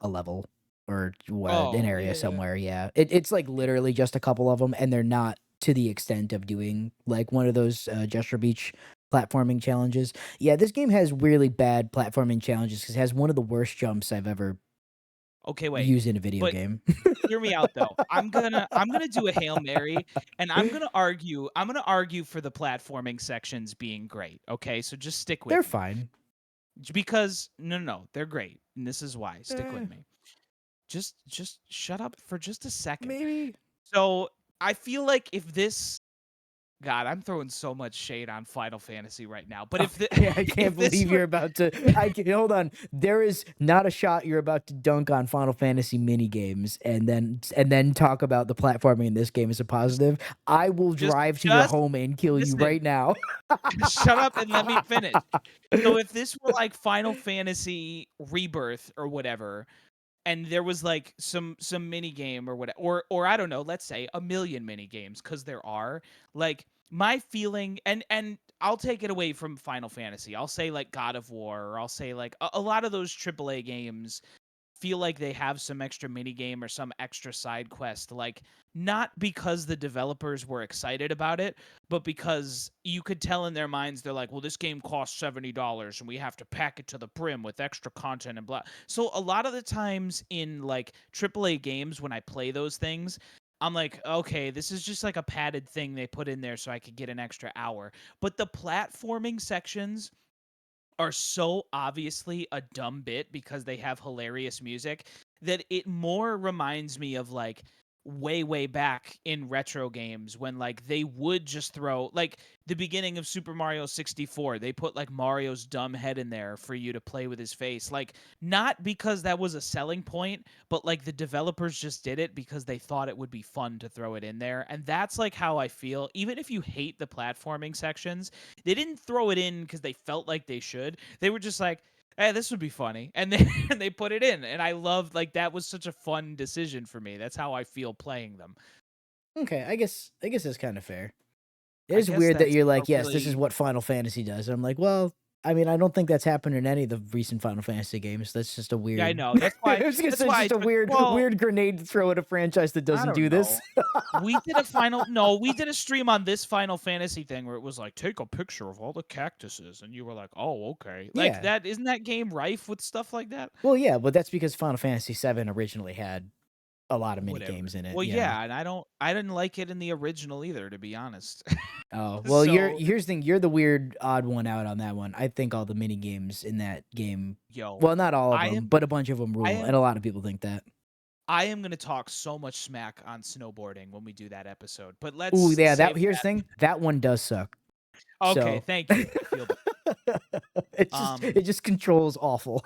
S1: a level or what an
S2: Oh,
S1: area
S2: yeah, yeah,
S1: somewhere, yeah. It's, like, literally just a couple of them, and they're not to the extent of doing, like, one of those, Gesture Beach platforming challenges. Yeah, this game has really bad platforming challenges 'cause it has one of the worst jumps I've ever
S2: Okay, wait.
S1: used in a video
S2: But
S1: game.
S2: hear me out though. I'm gonna do a Hail Mary, and I'm gonna argue for the platforming sections being great, okay? So just stick
S1: They're
S2: with me.
S1: fine.
S2: Because no, they're great, and this is why. Stick
S1: Eh,
S2: with me. Just shut up for just a second.
S1: maybe.
S2: So, I feel like if this God, I'm throwing so much shade on Final Fantasy right now. But if the
S1: Okay, I can't
S2: if this
S1: believe
S2: were
S1: you're about to. I can, hold on. There is not a shot you're about to dunk on Final Fantasy mini games, and then talk about the platforming in this game as a
S2: just
S1: positive. I will
S2: just
S1: drive to your
S2: just
S1: home and kill you
S2: listen,
S1: right now.
S2: shut up and let me finish. So if this were like Final Fantasy Rebirth or whatever, and there was like some mini game or what, or I don't know, let's say a million mini games, because there are, like, my feeling, and I'll take it away from Final Fantasy. I'll say like God of War, or I'll say like a lot of those AAA games feel like they have some extra mini game or some extra side quest, like, not because the developers were excited about it, but because you could tell in their minds they're like, well, this game costs $70 and we have to pack it to the brim with extra content and blah. So a lot of the times in like AAA games, when I play those things, I'm like, okay, this is just like a padded thing they put in there so I could get an extra hour. But the platforming sections are so obviously a dumb bit because they have hilarious music that it more reminds me of like way back in retro games when like they would just throw like the beginning of Super Mario 64. They put like Mario's dumb head in there for you to play with his face, like, not because that was a selling point, but like the developers just did it because they thought it would be fun to throw it in there. And that's like how I feel. Even if you hate the platforming sections, they didn't throw it in because they felt like they should. They were just like, "Hey, this would be funny," and they and they put it in. And I loved, like, that was such a fun decision for me. That's how I feel playing them.
S1: Okay, I guess that's kind of fair. It
S2: I
S1: is
S2: guess
S1: weird that
S2: that's
S1: you're
S2: a
S1: like, yes, this is
S2: really
S1: what Final Fantasy does. And I'm like, well, I mean, I don't think that's happened in any of the recent Final Fantasy games. That's just a
S2: yeah, I
S1: weird.
S2: know. That's why
S1: I was gonna
S2: that's
S1: say it's
S2: why I
S1: just a
S2: took
S1: weird,
S2: well,
S1: weird grenade to throw at a franchise that
S2: I
S1: doesn't
S2: don't
S1: do this.
S2: know. We did a final no, we did a stream on this Final Fantasy thing where it was like, "Take a picture of all the cactuses," and you were like, "Oh, okay." Like,
S1: Yeah.
S2: that isn't that game rife with stuff like that?
S1: Well, yeah, but that's because Final Fantasy VII originally had a lot of mini
S2: Whatever.
S1: games in it.
S2: Well,
S1: Yeah.
S2: yeah, and I didn't like it in the original either, to be honest.
S1: Oh, well,
S2: So,
S1: here's the thing, you're the weird odd one out on that one. I think all the mini games in that game,
S2: yo,
S1: well, not all of
S2: I
S1: them,
S2: am
S1: but a bunch of them
S2: I
S1: rule, and
S2: am
S1: a lot of people think that.
S2: I am gonna talk so much smack on snowboarding when we do that episode, but
S1: Ooh,
S2: let's
S1: yeah, that
S2: save
S1: here's the
S2: that.
S1: thing, that one does suck.
S2: Okay,
S1: So
S2: thank you. I feel better.
S1: it
S2: Um,
S1: just controls awful,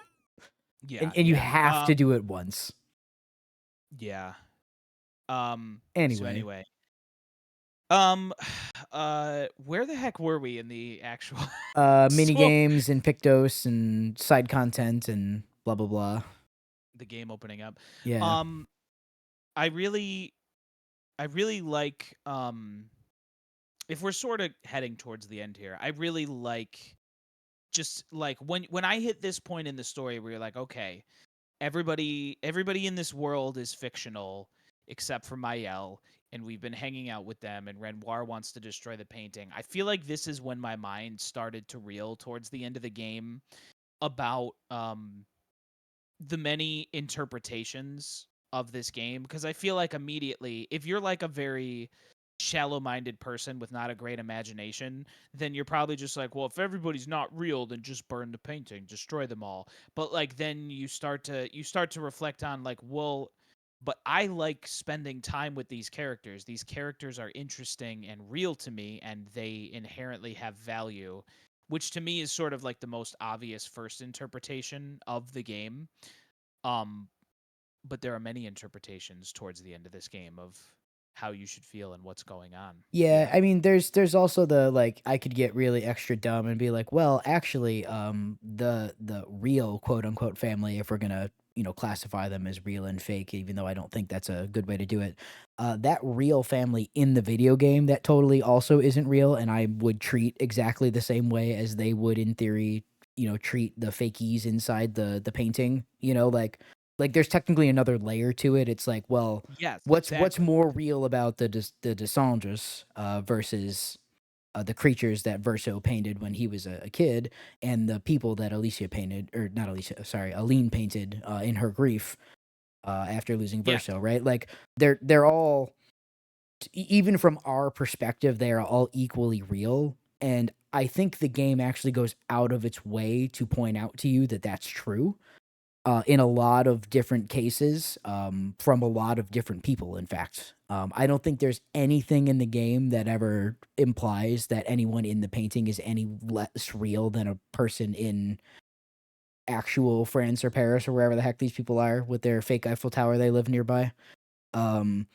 S2: yeah,
S1: and you
S2: yeah,
S1: have to do it once.
S2: yeah. So
S1: Anyway,
S2: anyway, where the heck were we in the actual
S1: mini
S2: so
S1: games and Pictos and side content and blah blah blah.
S2: the game opening up?
S1: Yeah.
S2: Um, I really, I really like, if we're sort of heading towards the end here, I really like just like when I hit this point in the story where you're like, okay, everybody in this world is fictional except for Mayel, and we've been hanging out with them, and Renoir wants to destroy the painting. I feel like this is when my mind started to reel towards the end of the game about the many interpretations of this game, because I feel like immediately, if you're like a very shallow-minded person with not a great imagination, then you're probably just like, well, if everybody's not real, then just burn the painting, destroy them all. But like then you start to reflect on like, well, but I like spending time with these characters. These characters are interesting and real to me, and they inherently have value, which to me is sort of like the most obvious first interpretation of the game. um, but there are many interpretations towards the end of this game of how you should feel and what's going on.
S1: Yeah,
S2: Yeah.
S1: I mean, there's also the, like, I could get really extra dumb and be like, well, actually, the real quote unquote family, if we're gonna, classify them as real and fake, even though I don't think that's a good way to do it. That real family in the video game, that totally also isn't real, and I would treat exactly the same way as they would in theory, treat the fakies inside the painting. Like there's technically another layer to it. It's like, well,
S2: Yes,
S1: what's
S2: exactly.
S1: more real about the Descendres, versus, the creatures that Verso painted when he was a kid, and the people that Alicia painted, or not Alicia, sorry, Aline painted, in her grief, after losing
S2: Yes.
S1: Verso, right? Like, they're all, even from our perspective, they are all equally real, and I think the game actually goes out of its way to point out to you that that's true. in a lot of different cases, from a lot of different people, in fact. I don't think there's anything in the game that ever implies that anyone in the painting is any less real than a person in actual France or Paris or wherever the heck these people are with their fake Eiffel Tower they live nearby. Um,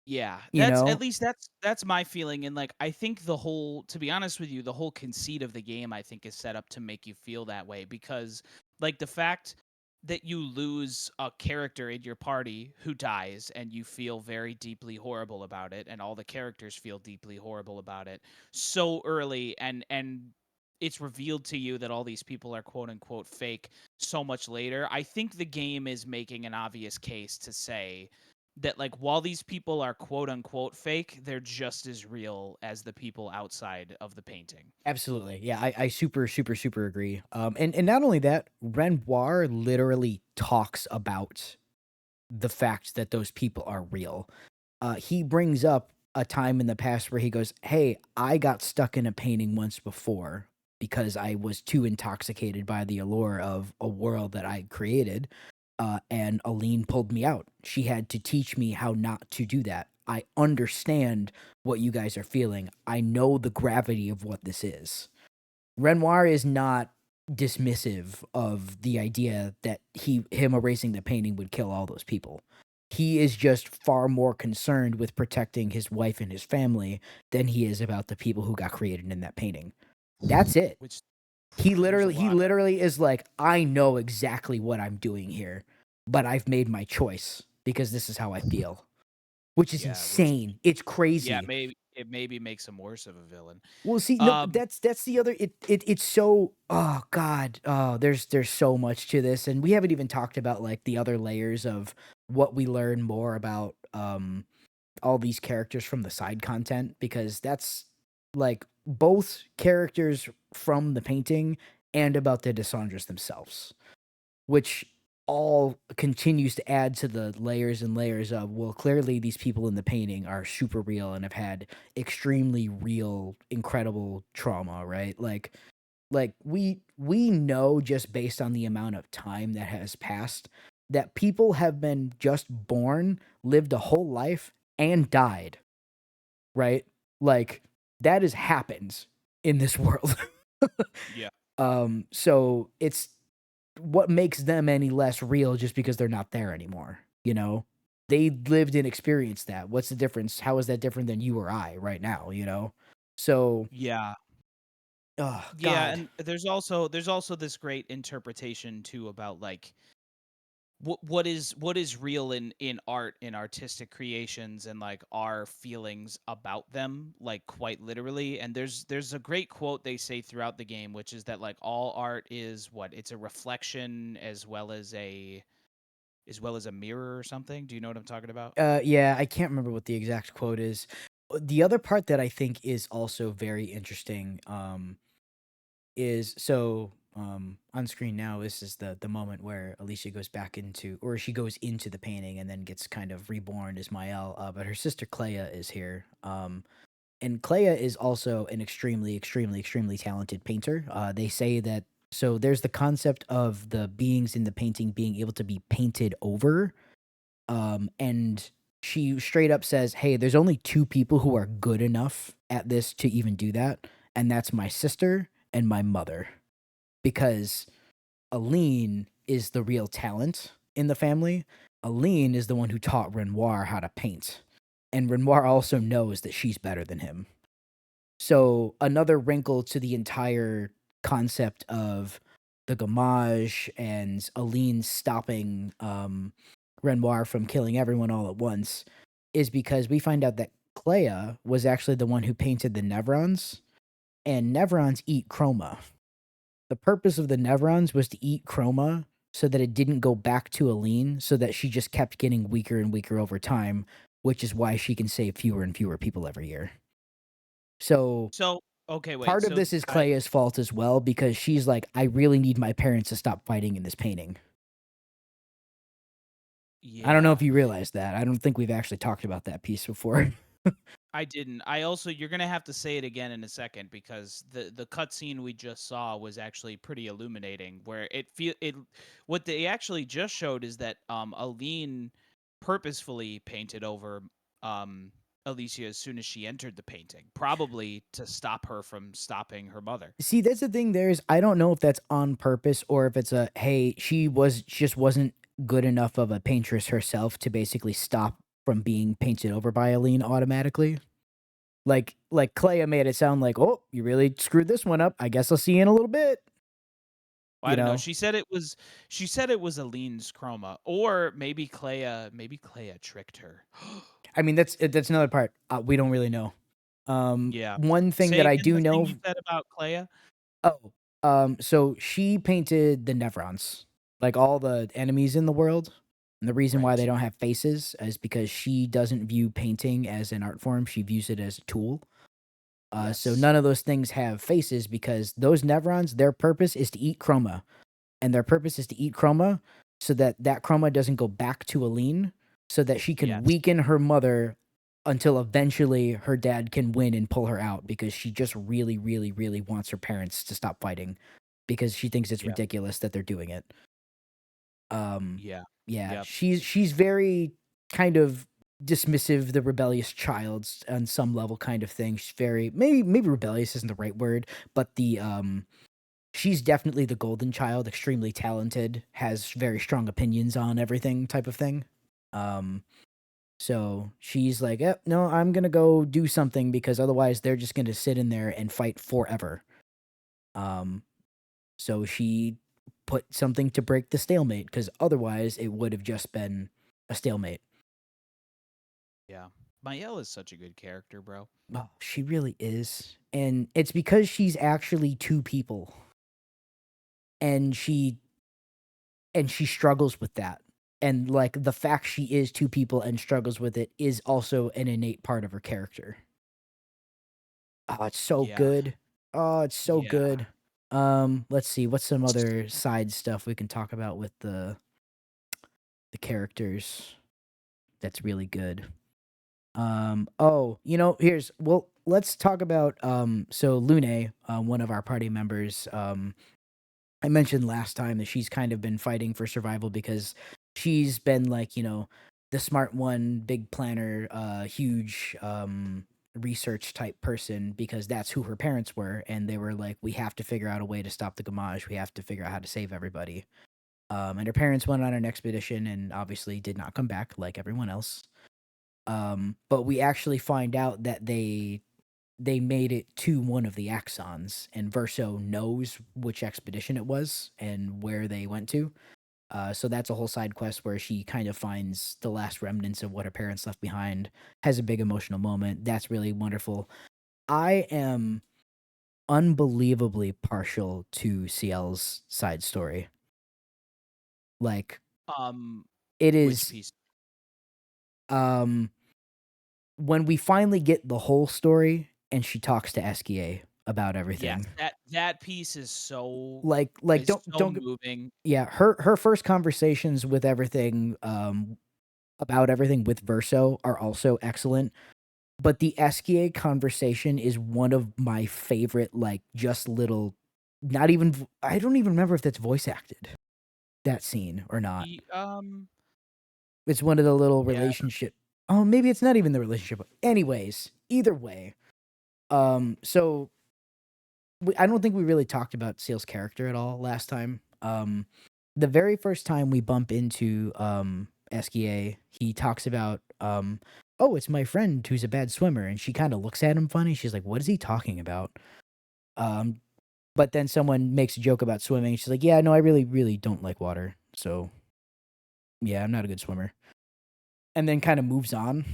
S2: Yeah,
S1: you
S2: that's at
S1: know?
S2: least that's my feeling, and, like, I think the whole to be honest with you, the whole conceit of the game, I think, is set up to make you feel that way because, like, the fact that you lose a character in your party who dies and you feel very deeply horrible about it, and all the characters feel deeply horrible about it so early, and it's revealed to you that all these people are quote unquote fake so much later. I think the game is making an obvious case to say that, like, while these people are quote unquote fake, they're just as real as the people outside of the painting.
S1: Absolutely. Yeah, I super, super, super agree. And not only that, Renoir literally talks about the fact that those people are real. He brings up a time in the past where he goes, "Hey, I got stuck in a painting once before because I was too intoxicated by the allure of a world that I created, and Aline pulled me out. She had to teach me how not to do that. I understand what you guys are feeling. I know the gravity of what this is." Renoir is not dismissive of the idea that him erasing the painting would kill all those people. He is just far more concerned with protecting his wife and his family than he is about the people who got created in that painting. That's it.
S2: Which
S1: He
S2: there's a
S1: literally he
S2: lot.
S1: literally is like, "I know exactly what I'm doing here, but I've made my choice because this is how I feel." Which is
S2: Yeah, which
S1: insane. It's
S2: yeah,
S1: crazy.
S2: maybe makes him worse of a villain.
S1: Well, see, no,
S2: Um,
S1: that's the other it's so oh god. Oh, there's so much to this, and we haven't even talked about, like, the other layers of what we learn more about, all these characters from the side content, because that's, like, both characters from the painting and about the Dessandres themselves, which all continues to add to the layers and layers of, well, clearly these people in the painting are super real and have had extremely real, incredible trauma, right? Like we know just based on the amount of time that has passed that people have been just born, lived a whole life, and died, right? Like that has happened in this world.
S2: yeah.
S1: So it's what makes them any less real just because they're not there anymore, you know? They lived and experienced that. What's the difference? How is that different than you or I right now, you know? So,
S2: Yeah.
S1: oh
S2: Yeah,
S1: god.
S2: and there's also this great interpretation too about, like, what is real in art, in artistic creations, and, like, our feelings about them, like, quite literally. And there's a great quote they say throughout the game, which is that, like, all art is what? It's a reflection as well as a mirror or something. Do you know what I'm talking about?
S1: Yeah, I can't remember what the exact quote is. The other part that I think is also very interesting, is so, on screen now, this is the moment where Alicia goes back into, or she goes into the painting and then gets kind of reborn as Mael, but her sister Clea is here. And Clea is also an extremely, extremely, extremely talented painter. They say that, so there's the concept of the beings in the painting being able to be painted over. And she straight up says, "Hey, there's only two people who are good enough at this to even do that, and that's my sister and my mother." Because Aline is the real talent in the family. Aline is the one who taught Renoir how to paint. And Renoir also knows that she's better than him. So another wrinkle to the entire concept of the Gamage and Aline stopping Renoir from killing everyone all at once is because we find out that Clea was actually the one who painted the Nevrons, and Nevrons eat chroma. The purpose of the Nevrons was to eat chroma so that it didn't go back to Aline, so that she just kept getting weaker and weaker over time, which is why she can save fewer and fewer people every year. So
S2: So okay, wait.
S1: part of
S2: So
S1: this is
S2: I
S1: Clea's fault as well because she's like, I really need my parents to stop fighting in this painting. I don't know if
S2: yeah.
S1: you realize that. I don't think we've actually talked about that piece before.
S2: I didn't. I also you're gonna have to say it again in a second because the cutscene we just saw was actually pretty illuminating. Where what they actually just showed is that Aline purposefully painted over um Alicia as soon as she entered the painting, probably to stop her from stopping her mother.
S1: See, that's the thing there is I don't know if that's on purpose or if it's a, "Hey, just wasn't good enough of a paintress herself to basically stop from being painted over by Aline automatically." Like Clea made it sound like, "Oh, you really screwed this one up. I guess I'll see you in a little bit,"
S2: I
S1: you
S2: don't know.
S1: know?
S2: She said it was Aline's chroma, or maybe Clea tricked her.
S1: I mean, that's another part, we don't really know.
S2: Yeah.
S1: One thing
S2: Say
S1: that I
S2: again
S1: do
S2: the thing
S1: know
S2: you said about Clea.
S1: oh, so she painted the Nevrons, like, all the enemies in the world, and the reason why they
S2: Right.
S1: don't have faces is because she doesn't view painting as an art form, she views it as a tool. So
S2: Yes.
S1: none of those things have faces because those Nevrons, their purpose is to eat chroma, and their purpose is to eat chroma so that that chroma doesn't go back to Aline, so that she can
S2: Yes.
S1: weaken her mother until eventually her dad can win and pull her out because she just really, really, really wants her parents to stop fighting because she thinks it's
S2: Yeah.
S1: ridiculous that they're doing it. Um,
S2: Yeah.
S1: yeah,
S2: Yep.
S1: she's very kind of dismissive, the rebellious child on some level kind of thing. She's very maybe rebellious isn't the right word, but she's definitely the golden child, extremely talented, has very strong opinions on everything type of thing. Um, so she's like, no, I'm gonna go do something because otherwise they're just gonna sit in there and fight forever." Um, so she put something to break the stalemate because otherwise it would have just been a stalemate.
S2: Yeah. Mael is such a good character, bro.
S1: Oh, she really is. And it's because she's actually two people and she struggles with that. And like the fact she is two people and struggles with it is also an innate part of her character. Oh, it's so
S2: Yeah.
S1: good. Oh, it's so
S2: Yeah.
S1: good. Let's see, what's some other side stuff we can talk about with the characters that's really good. Oh, here's well, let's talk about so Lune, one of our party members, I mentioned last time that she's kind of been fighting for survival because she's been like, the smart one, big planner, huge research type person because that's who her parents were and they were like, we have to figure out a way to stop the Gamage. We have to figure out how to save everybody. And her parents went on an expedition and obviously did not come back like everyone else. But we actually find out that they made it to one of the axons, and Verso knows which expedition it was and where they went to. So that's a whole side quest where she kind of finds the last remnants of what her parents left behind, has a big emotional moment. That's really wonderful. I am unbelievably partial to CL's side story. Like,
S2: Um,
S1: it
S2: which
S1: is,
S2: piece?
S1: um, when we finally get the whole story and she talks to Eskia about
S2: Yes,
S1: everything.
S2: that piece is so
S1: Like
S2: is so
S1: don't
S2: moving.
S1: yeah, her first conversations with everything, about everything with Verso are also excellent, but the Eskia conversation is one of my favorite, like, just little not even v I don't even remember if that's voice acted, that scene or not.
S2: Ye
S1: It's one of the little
S2: Yeah.
S1: relationship oh, maybe it's not even the relationship. Anyways, either way, so I don't think we really talked about Seal's character at all last time. The very first time we bump into Eskia, he talks about oh, it's my friend who's a bad swimmer, and she kind of looks at him funny. She's like, "What is he talking about?" Um, but then someone makes a joke about swimming. She's like, "Yeah, no, I really, really don't like water, so yeah, I'm not a good swimmer." And then kind of moves on.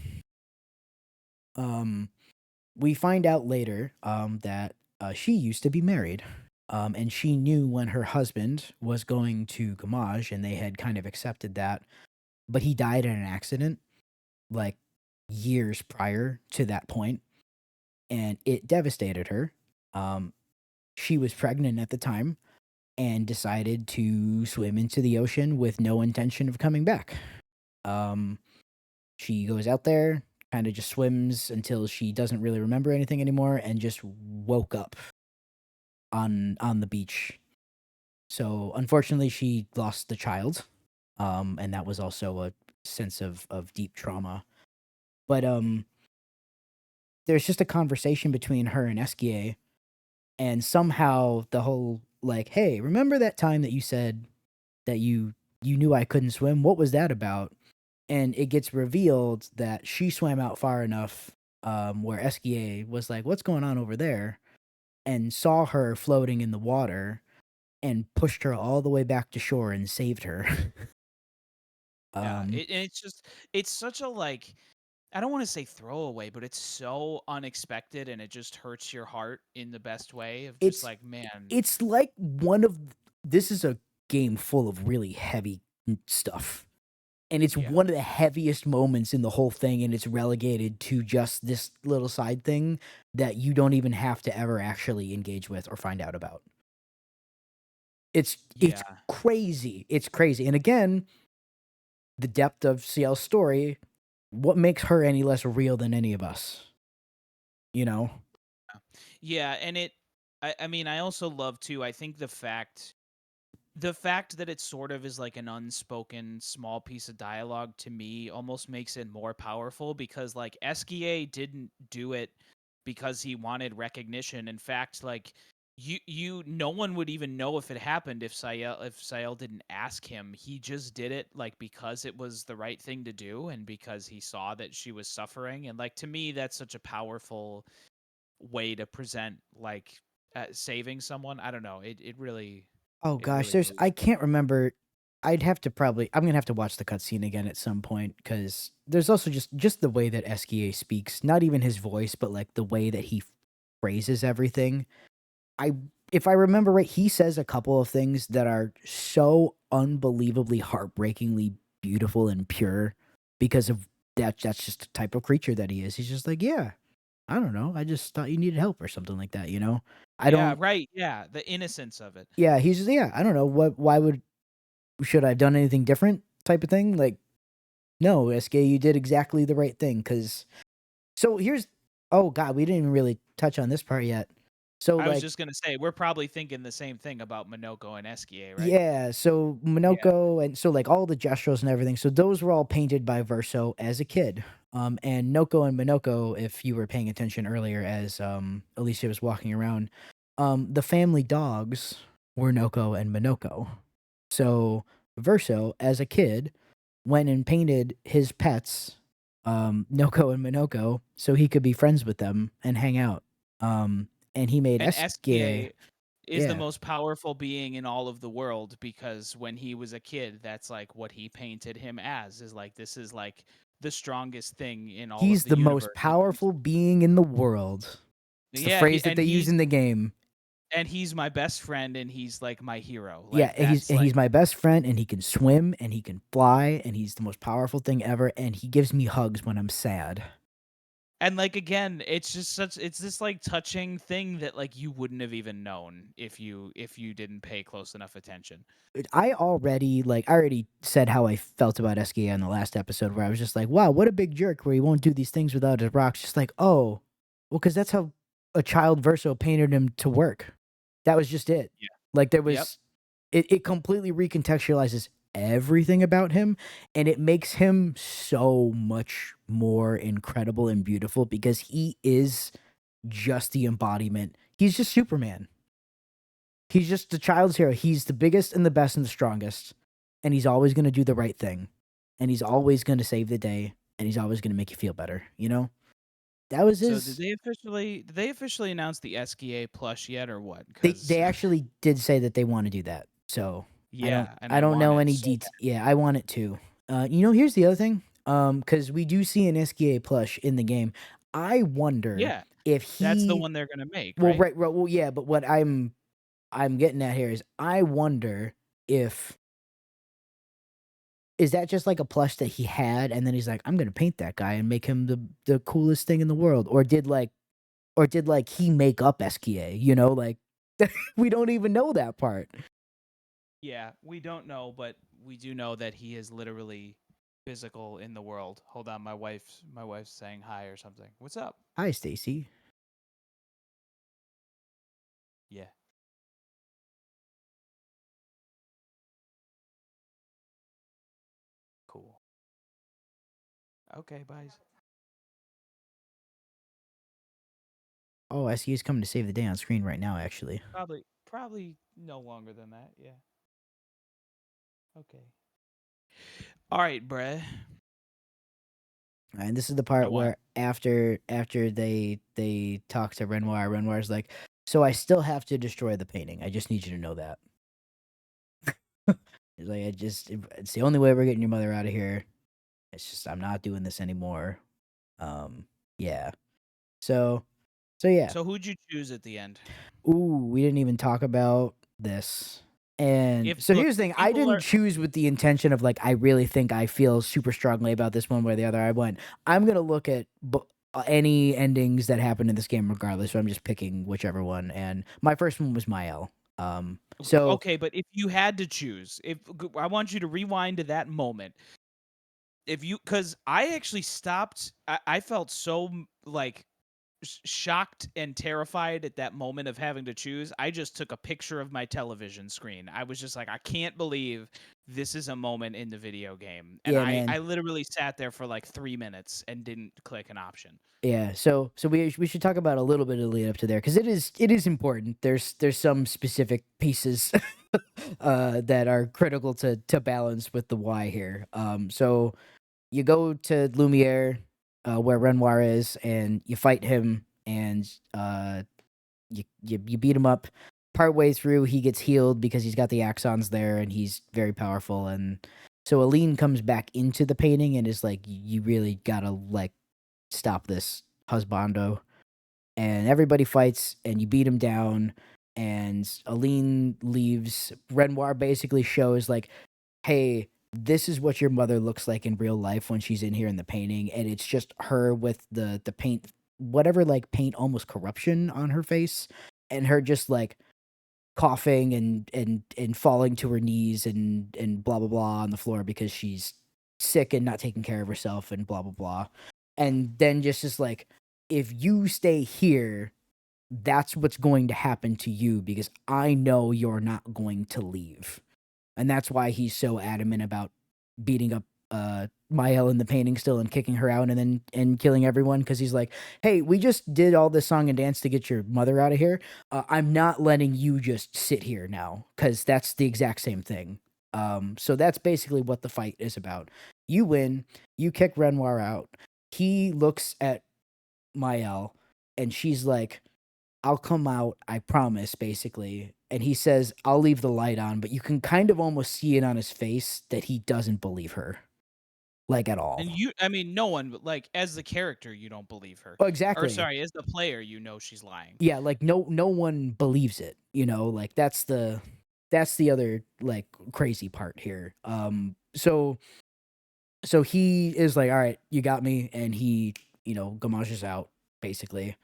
S1: Um, we find out later that she used to be married. And she knew when her husband was going to Gamage, and they had kind of accepted that, but he died in an accident like years prior to that point, and it devastated her. Um, she was pregnant at the time and decided to swim into the ocean with no intention of coming back. Um, she goes out there, kind of just swims until she doesn't really remember anything anymore and just woke up on the beach. So unfortunately, she lost the child, and that was also a sense of deep trauma. But there's just a conversation between her and Esquier, and somehow the whole like, "Hey, remember that time that you said that you knew I couldn't swim? What was that about?" And it gets revealed that she swam out far enough, where Esquier was like, "What's going on over there?" and saw her floating in the water and pushed her all the way back to shore and saved her.
S2: Yeah,
S1: um,
S2: and it's just it's such a, like, I don't wanna say throwaway, but it's so unexpected, and it just hurts your heart in the best way of just
S1: it's
S2: like, man.
S1: it's like one of this is a game full of really heavy stuff. And it's
S2: Yeah.
S1: one of the heaviest moments in the whole thing, and it's relegated to just this little side thing that you don't even have to ever actually engage with or find out about. It's
S2: Yeah.
S1: crazy. It's crazy. And again, the depth of CL's story, what makes her any less real than any of us, you know?
S2: Yeah, and I mean, I also love too, I think the fact that it sort of is like an unspoken small piece of dialogue to me almost makes it more powerful because like Esquier didn't do it because he wanted recognition. In fact, like you no one would even know if it happened if Sael didn't ask him. He just did it like because it was the right thing to do and because he saw that she was suffering. And like to me that's such a powerful way to present like saving someone. I don't know. It really
S1: Oh
S2: it
S1: gosh,
S2: really
S1: there's
S2: moves
S1: I
S2: me.
S1: can't remember. I'd have to probably I'm gonna have to watch the cutscene again at some point because there's also just the way that Esquier speaks, not even his voice, but like the way that he phrases everything. I if I remember right, he says a couple of things that are so unbelievably heartbreakingly beautiful and pure because of that's just the type of creature that he is. He's just like, "Yeah, I don't know. I just thought you needed help or something like that, you know?" I
S2: Yeah,
S1: don't
S2: right, yeah, the innocence of it.
S1: Yeah, he's just yeah, I don't know. What why would should I have done anything different type of thing? Like, no, SK, you did exactly the right thing. Cause so here's oh god, we didn't even really touch on this part yet. So
S2: I was
S1: like
S2: just gonna say, we're probably thinking the same thing about Minoko and Eskie, right?
S1: yeah, so
S2: Yeah.
S1: Minoko and so like all the gestures and everything. So those were all painted by Verso as a kid. And Noko and Minoko, if you were paying attention earlier as Alicia was walking around, the family dogs were Noko and Minoko. So Verso, as a kid, went and painted his pets, Noko and Minoko, so he could be friends with them and hang out. And he made
S2: And
S1: Eskie,
S2: Eskie is the
S1: yeah.
S2: most powerful being in all of the world because when he was a kid, that's, like, what he painted him as, is, like, this is, like, the strongest thing in all of
S1: He's
S2: the
S1: the most
S2: universe, and he's
S1: powerful being in the world. It's the
S2: yeah, he
S1: phrase that
S2: and
S1: they use in the game.
S2: he's my best friend, and he's, like, my hero,
S1: Yeah,
S2: like, that's,
S1: and
S2: like.
S1: he's my best friend, and he can swim, and he can fly, and he's the most powerful thing ever, and he gives me hugs when I'm sad.
S2: And, like, again, it's this, like, touching thing that, like, you wouldn't have even known if you didn't pay close enough attention.
S1: I already said how I felt about SKA on the last episode where I was just like, "Wow, what a big jerk where he won't do these things without his rocks." Just like, "Oh, well, because that's how a child Verso painted him to work." That was just it.
S2: Yeah.
S1: Like, there
S2: Yep.
S1: was it completely recontextualizes everything about him, and it makes him so much more incredible and beautiful because he is just the embodiment. He's just Superman. He's just the child's hero. He's the biggest and the best and the strongest, and he's always gonna do the right thing, and he's always gonna save the day, and he's always gonna make you feel better, you know? That was
S2: So did
S1: his
S2: they officially announce the SKA plush yet or what?
S1: they
S2: Because
S1: actually did say that they wanna do that, so
S2: yeah, and
S1: I
S2: I
S1: don't
S2: want
S1: know
S2: it
S1: any
S2: so
S1: det yeah, I want it too. Here's the other thing, because we do see an SKA plush in the game. I wonder
S2: yeah,
S1: if
S2: that's the
S1: he
S2: one they're gonna make,
S1: well,
S2: right?
S1: right, well, yeah, but what I'm getting at here is I wonder if is that just like a plush that he had, and then he's like, "I'm gonna paint that guy and make him the coolest thing in the world," or did, like, he make up SKA, you know, like, we don't even know that part.
S2: Yeah, we don't know, but we do know that he is literally. physical in the world. Hold on, my wife's saying hi or something. What's up?
S1: Hi, Stacy.
S2: Yeah, cool. Okay, bye.
S1: Oh, I see he's coming to save the day on screen right now, actually.
S2: Probably no longer than that. Yeah. Okay. All right, bruh.
S1: And this is the
S2: I
S1: part
S2: want.
S1: where after they talk to Renoir, Renoir's like, "So I still have to destroy the painting. I just need you to know that." He's like, it's the only way we're getting your mother out of here. It's just I'm not doing this anymore. Um, yeah. So yeah.
S2: So who'd you choose at the end?
S1: Ooh, we didn't even talk about this. And
S2: If
S1: so
S2: look,
S1: here's the
S2: if
S1: thing, I
S2: people
S1: didn't
S2: are
S1: choose with the intention of like I really think I feel super strongly about this one way or the other. I went, I'm gonna look at any endings that happen in this game regardless. So I'm just picking whichever one. And my first one was Mael. So
S2: okay, but if you had to choose, if I want you to rewind to that moment, if you, because I actually stopped, I felt so like shocked and terrified at that moment of having to choose. I just took a picture of my television screen. I was just like, I can't believe this is a moment in the video game. And
S1: yeah,
S2: I
S1: man.
S2: literally sat there for like 3 minutes and didn't click an option.
S1: Yeah, so we should talk about a little bit of the lead up to there because it is important. There's some specific pieces that are critical to balance with the why here. So you go to Lumiere, where Renoir is, and you fight him, and you beat him up. Partway through, he gets healed because he's got the axons there, and he's very powerful. And so Aline comes back into the painting and is like, "You really gotta like stop this husbando." And everybody fights, and you beat him down. And Aline leaves. Renoir basically shows like, hey, this is what your mother looks like in real life when she's in here in the painting, and it's just her with the paint, whatever, like paint almost corruption on her face, and her just like coughing and falling to her knees and blah blah blah on the floor because she's sick and not taking care of herself and blah blah blah. And then just like, if you stay here, that's what's going to happen to you because I know you're not going to leave. And that's why he's so adamant about beating up Mael in the painting still and kicking her out and then and killing everyone because he's like, hey, we just did all this song and dance to get your mother out of here. I'm not letting you just sit here now because that's the exact same thing. So that's basically what the fight is about. You win, you kick Renoir out. He looks at Mael and she's like, I'll come out, I promise, basically. And he says, I'll leave the light on, but you can kind of almost see it on his face that he doesn't believe her, like at
S2: And
S1: all.
S2: you, I mean, no one, like, as the character, you don't believe her.
S1: Oh,
S2: Or
S1: exactly.
S2: sorry, as the player, you know she's lying.
S1: Yeah, like no one believes it, like that's the other like crazy part here. So he is like, all right, you got me, and he, gamages out, basically.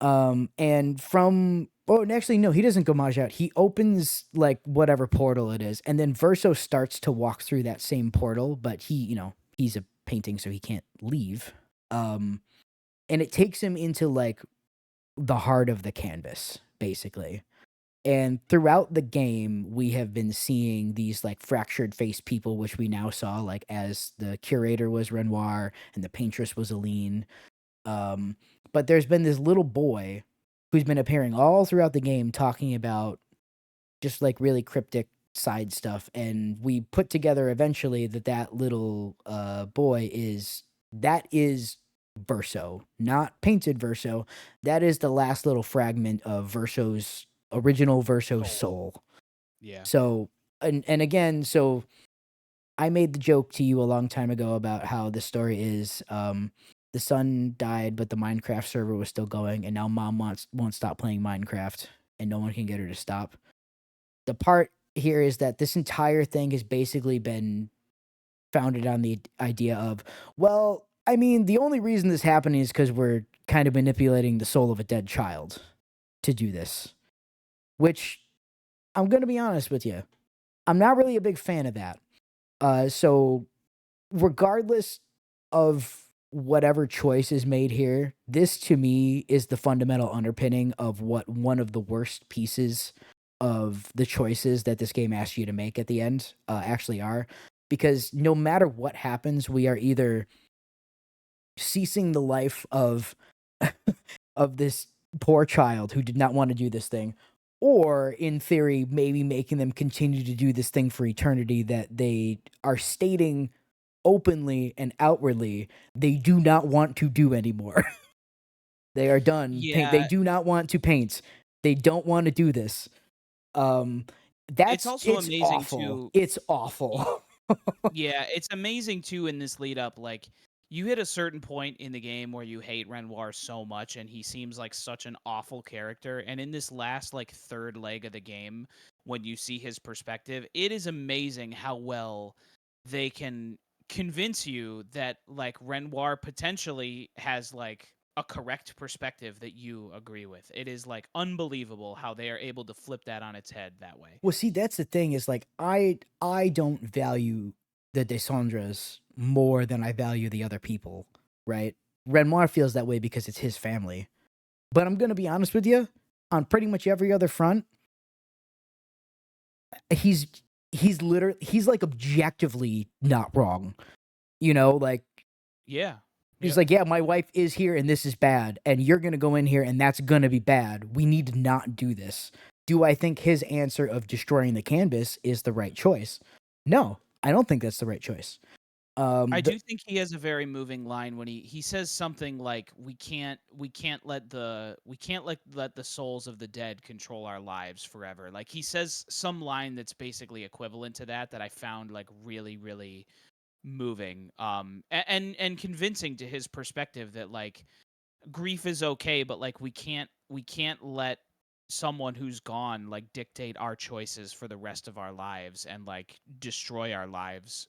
S1: And from and actually no, he doesn't gomage out. He opens like whatever portal it is, and then Verso starts to walk through that same portal, but he's a painting, so he can't leave. Um, and it takes him into like the heart of the canvas, basically. And throughout the game, we have been seeing these like fractured face people, which we now saw like as the curator was Renoir and the paintress was Aline. Um, but there's been this little boy who's been appearing all throughout the game talking about just like really cryptic side stuff. And we put together eventually that little boy is Verso, not painted Verso. That is the last little fragment of Verso's original Verso's
S2: Soul.
S1: soul.
S2: Yeah.
S1: So and again, so I made the joke to you a long time ago about how the story is the son died, but the Minecraft server was still going, and now mom won't stop playing Minecraft, and no one can get her to stop. The part here is that this entire thing has basically been founded on the idea of, well, I mean, the only reason this happening is because we're kind of manipulating the soul of a dead child to do this. Which I'm gonna be honest with you, I'm not really a big fan of that. So regardless of whatever choice is made here, this to me is the fundamental underpinning of what one of the worst pieces of the choices that this game asks you to make at the end actually are. Because no matter what happens, we are either ceasing the life of of this poor child who did not want to do this thing, or in theory, maybe making them continue to do this thing for eternity that they are stating openly and outwardly they do not want to do anymore. They are done. They
S2: Yeah,
S1: do not want to paint. They don't want to do this. Um,
S2: it's
S1: that's
S2: also
S1: it's
S2: amazing
S1: awful.
S2: to
S1: It's
S2: y
S1: awful.
S2: yeah, it's amazing too in this lead up, like, you hit a certain point in the game where you hate Renoir so much, and he seems like such an awful character, and in this last, like, 3rd leg of the game, when you see his perspective, it is amazing how well they can convince you that, like, Renoir potentially has, like, a correct perspective that you agree with. It is, like, unbelievable how they are able to flip that on its head that way.
S1: Well, see, that's the thing is like I don't value the Descendres more than I value the other people, right? Renoir feels that way because it's his family. But I'm gonna be honest with you, on pretty much every other front, he's he's like objectively not wrong. You know, like
S2: Yeah.
S1: he's
S2: Yep.
S1: like, yeah, my wife is here and this is bad, and you're gonna go in here and that's gonna be bad. We need to not do this. Do I think his answer of destroying the canvas is the right choice? No, I don't think that's the right choice.
S2: I
S1: The
S2: do think he has a very moving line when he says something like we can't let the souls of the dead control our lives forever. Like he says some line that's basically equivalent to that I found like really moving and convincing to his perspective that like grief is okay but like we can't let someone who's gone like dictate our choices for the rest of our lives and like destroy our lives.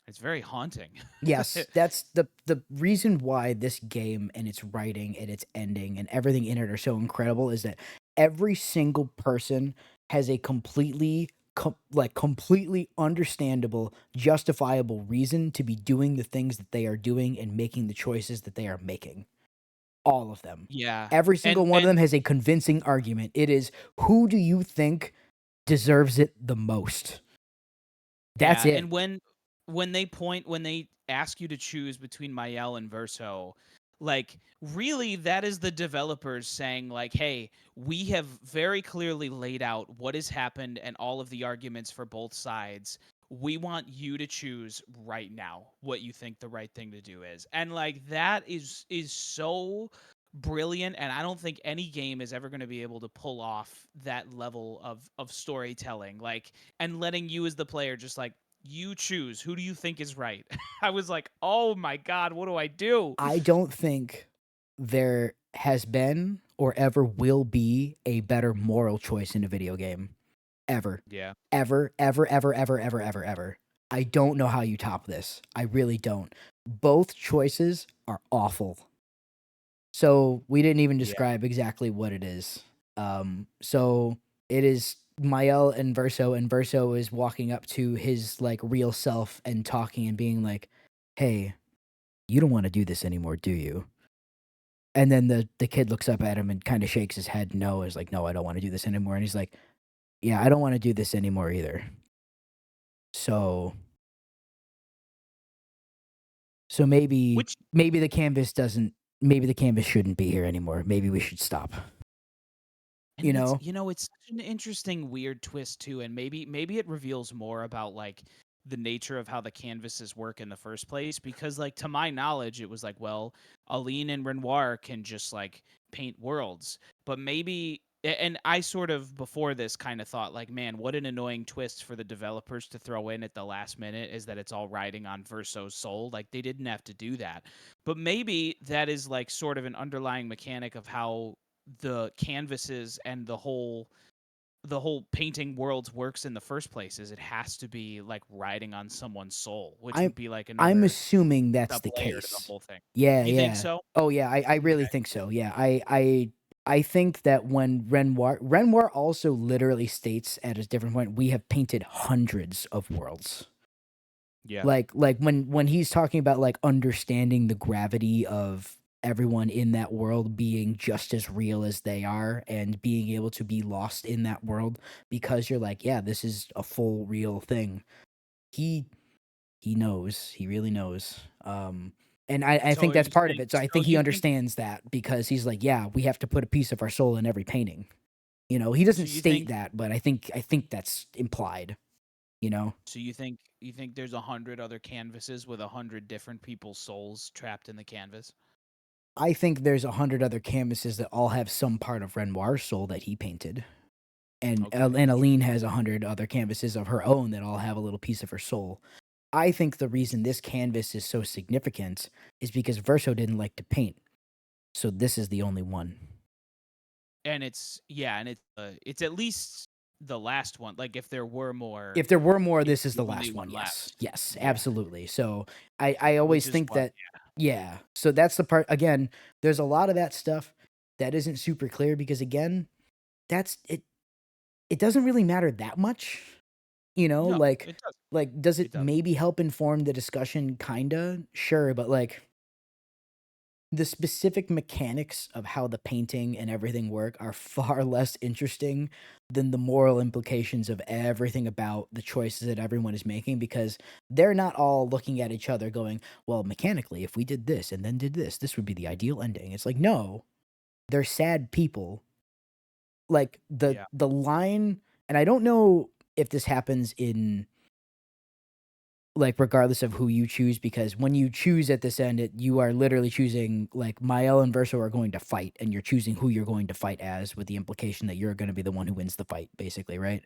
S2: It's very haunting.
S1: Yes, that's the reason why this game and its writing and its ending and everything in it are so incredible is that every single person has a completely understandable, justifiable reason to be doing the things that they are doing and making the choices that they are making. All of them.
S2: Yeah,
S1: Every single one of them
S2: and
S1: has a convincing argument. It is who do you think deserves it the most? That's
S2: yeah,
S1: it.
S2: and when they ask you to choose between Mael and Verso, like really that is the developers saying like, "Hey, we have very clearly laid out what has happened and all of the arguments for both sides. We want you to choose right now what you think the right thing to do is." And like that is so brilliant and I don't think any game is ever going to be able to pull off that level of storytelling. Like and letting you as the player just like you choose who do you think is right. I was like, oh my god, what do I do?
S1: I don't think there has been or ever will be a better moral choice in a video game. Ever.
S2: Yeah,
S1: Ever, ever, ever, ever, ever, ever, ever. I don't know how you top this. I really don't. Both choices are awful. So we didn't even
S2: yeah,
S1: describe exactly what it is. So it is Mael and Verso is walking up to his like real self and talking and being like, "Hey, you don't want to do this anymore, do you?" And then the kid looks up at him and kinda shakes his head no, is like, "No, I don't wanna do this anymore," and he's like, "Yeah, I don't wanna do this anymore either." So so
S2: which
S1: maybe the canvas doesn't maybe the canvas shouldn't be here anymore. Maybe we should stop, you
S2: and it's
S1: know?
S2: you know it's such an interesting weird twist too and maybe it reveals more about like the nature of how the canvases work in the first place because like to my knowledge it was like well Aline and Renoir can just like paint worlds but maybe and I sort of before this kind of thought like man what an annoying twist for the developers to throw in at the last minute is that it's all riding on Verso's soul like they didn't have to do that but maybe that is like sort of an underlying mechanic of how the canvases and the whole painting worlds works in the first place is it has to be like riding on someone's soul, which
S1: I'm
S2: would be like
S1: I'm
S2: another
S1: assuming that's
S2: sub
S1: the
S2: layer to the
S1: case.
S2: whole thing.
S1: Yeah,
S2: You think
S1: yeah.
S2: so?
S1: Oh, yeah, I really
S2: Okay.
S1: think so, yeah. I think that when Renoir also literally states at a different point, "We have painted hundreds of worlds."
S2: Yeah.
S1: Like when he's talking about, like, understanding the gravity of everyone in that world being just as real as they are and being able to be lost in that world because you're like, "Yeah, this is a full real thing." He he knows, he really knows, and I
S2: So
S1: think
S2: are
S1: that's
S2: you
S1: part of
S2: saying
S1: it, so I
S2: so
S1: think he
S2: you think
S1: understands that because he's like, "Yeah, we have to put a piece of our soul in every painting." You know, he doesn't
S2: so you
S1: state
S2: think
S1: that, but I think that's implied, you know?
S2: so you think there's 100 other canvases with 100 different people's souls trapped in the canvas?
S1: I think there's 100 other canvases that all have some part of Renoir's soul that he painted,
S2: Okay,
S1: and Aline
S2: interesting.
S1: has 100 other canvases of her own that all have a little piece of her soul. I think the reason this canvas is so significant is because Verso didn't like to paint, so this is the only one.
S2: And it's yeah, and it's at least the last one. Like if there were more,
S1: If there were more,
S2: it's
S1: this is
S2: the
S1: the
S2: only
S1: last
S2: one
S1: one, yes.
S2: left.
S1: Yes,
S2: Yeah,
S1: absolutely. So, I always
S2: which is
S1: think
S2: why.
S1: that yeah, so that's the part again, there's a lot of that stuff that isn't super clear because, again, that's it doesn't really matter that much, you know,
S2: No,
S1: like
S2: it doesn't.
S1: does
S2: It
S1: it
S2: doesn't.
S1: maybe help inform the discussion? Kinda, sure, but, like, the specific mechanics of how the painting and everything work are far less interesting than the moral implications of everything about the choices that everyone is making because they're not all looking at each other going, "Well, mechanically, if we did this and then did this, this would be the ideal ending." It's like, "No, they're sad people." Like,
S2: Yeah.
S1: the line and I don't know if this happens in like, regardless of who you choose, because when you choose at this end, you are literally choosing, like, Mael and Verso are going to fight, and you're choosing who you're going to fight as with the implication that you're gonna be the one who wins the fight, basically, right?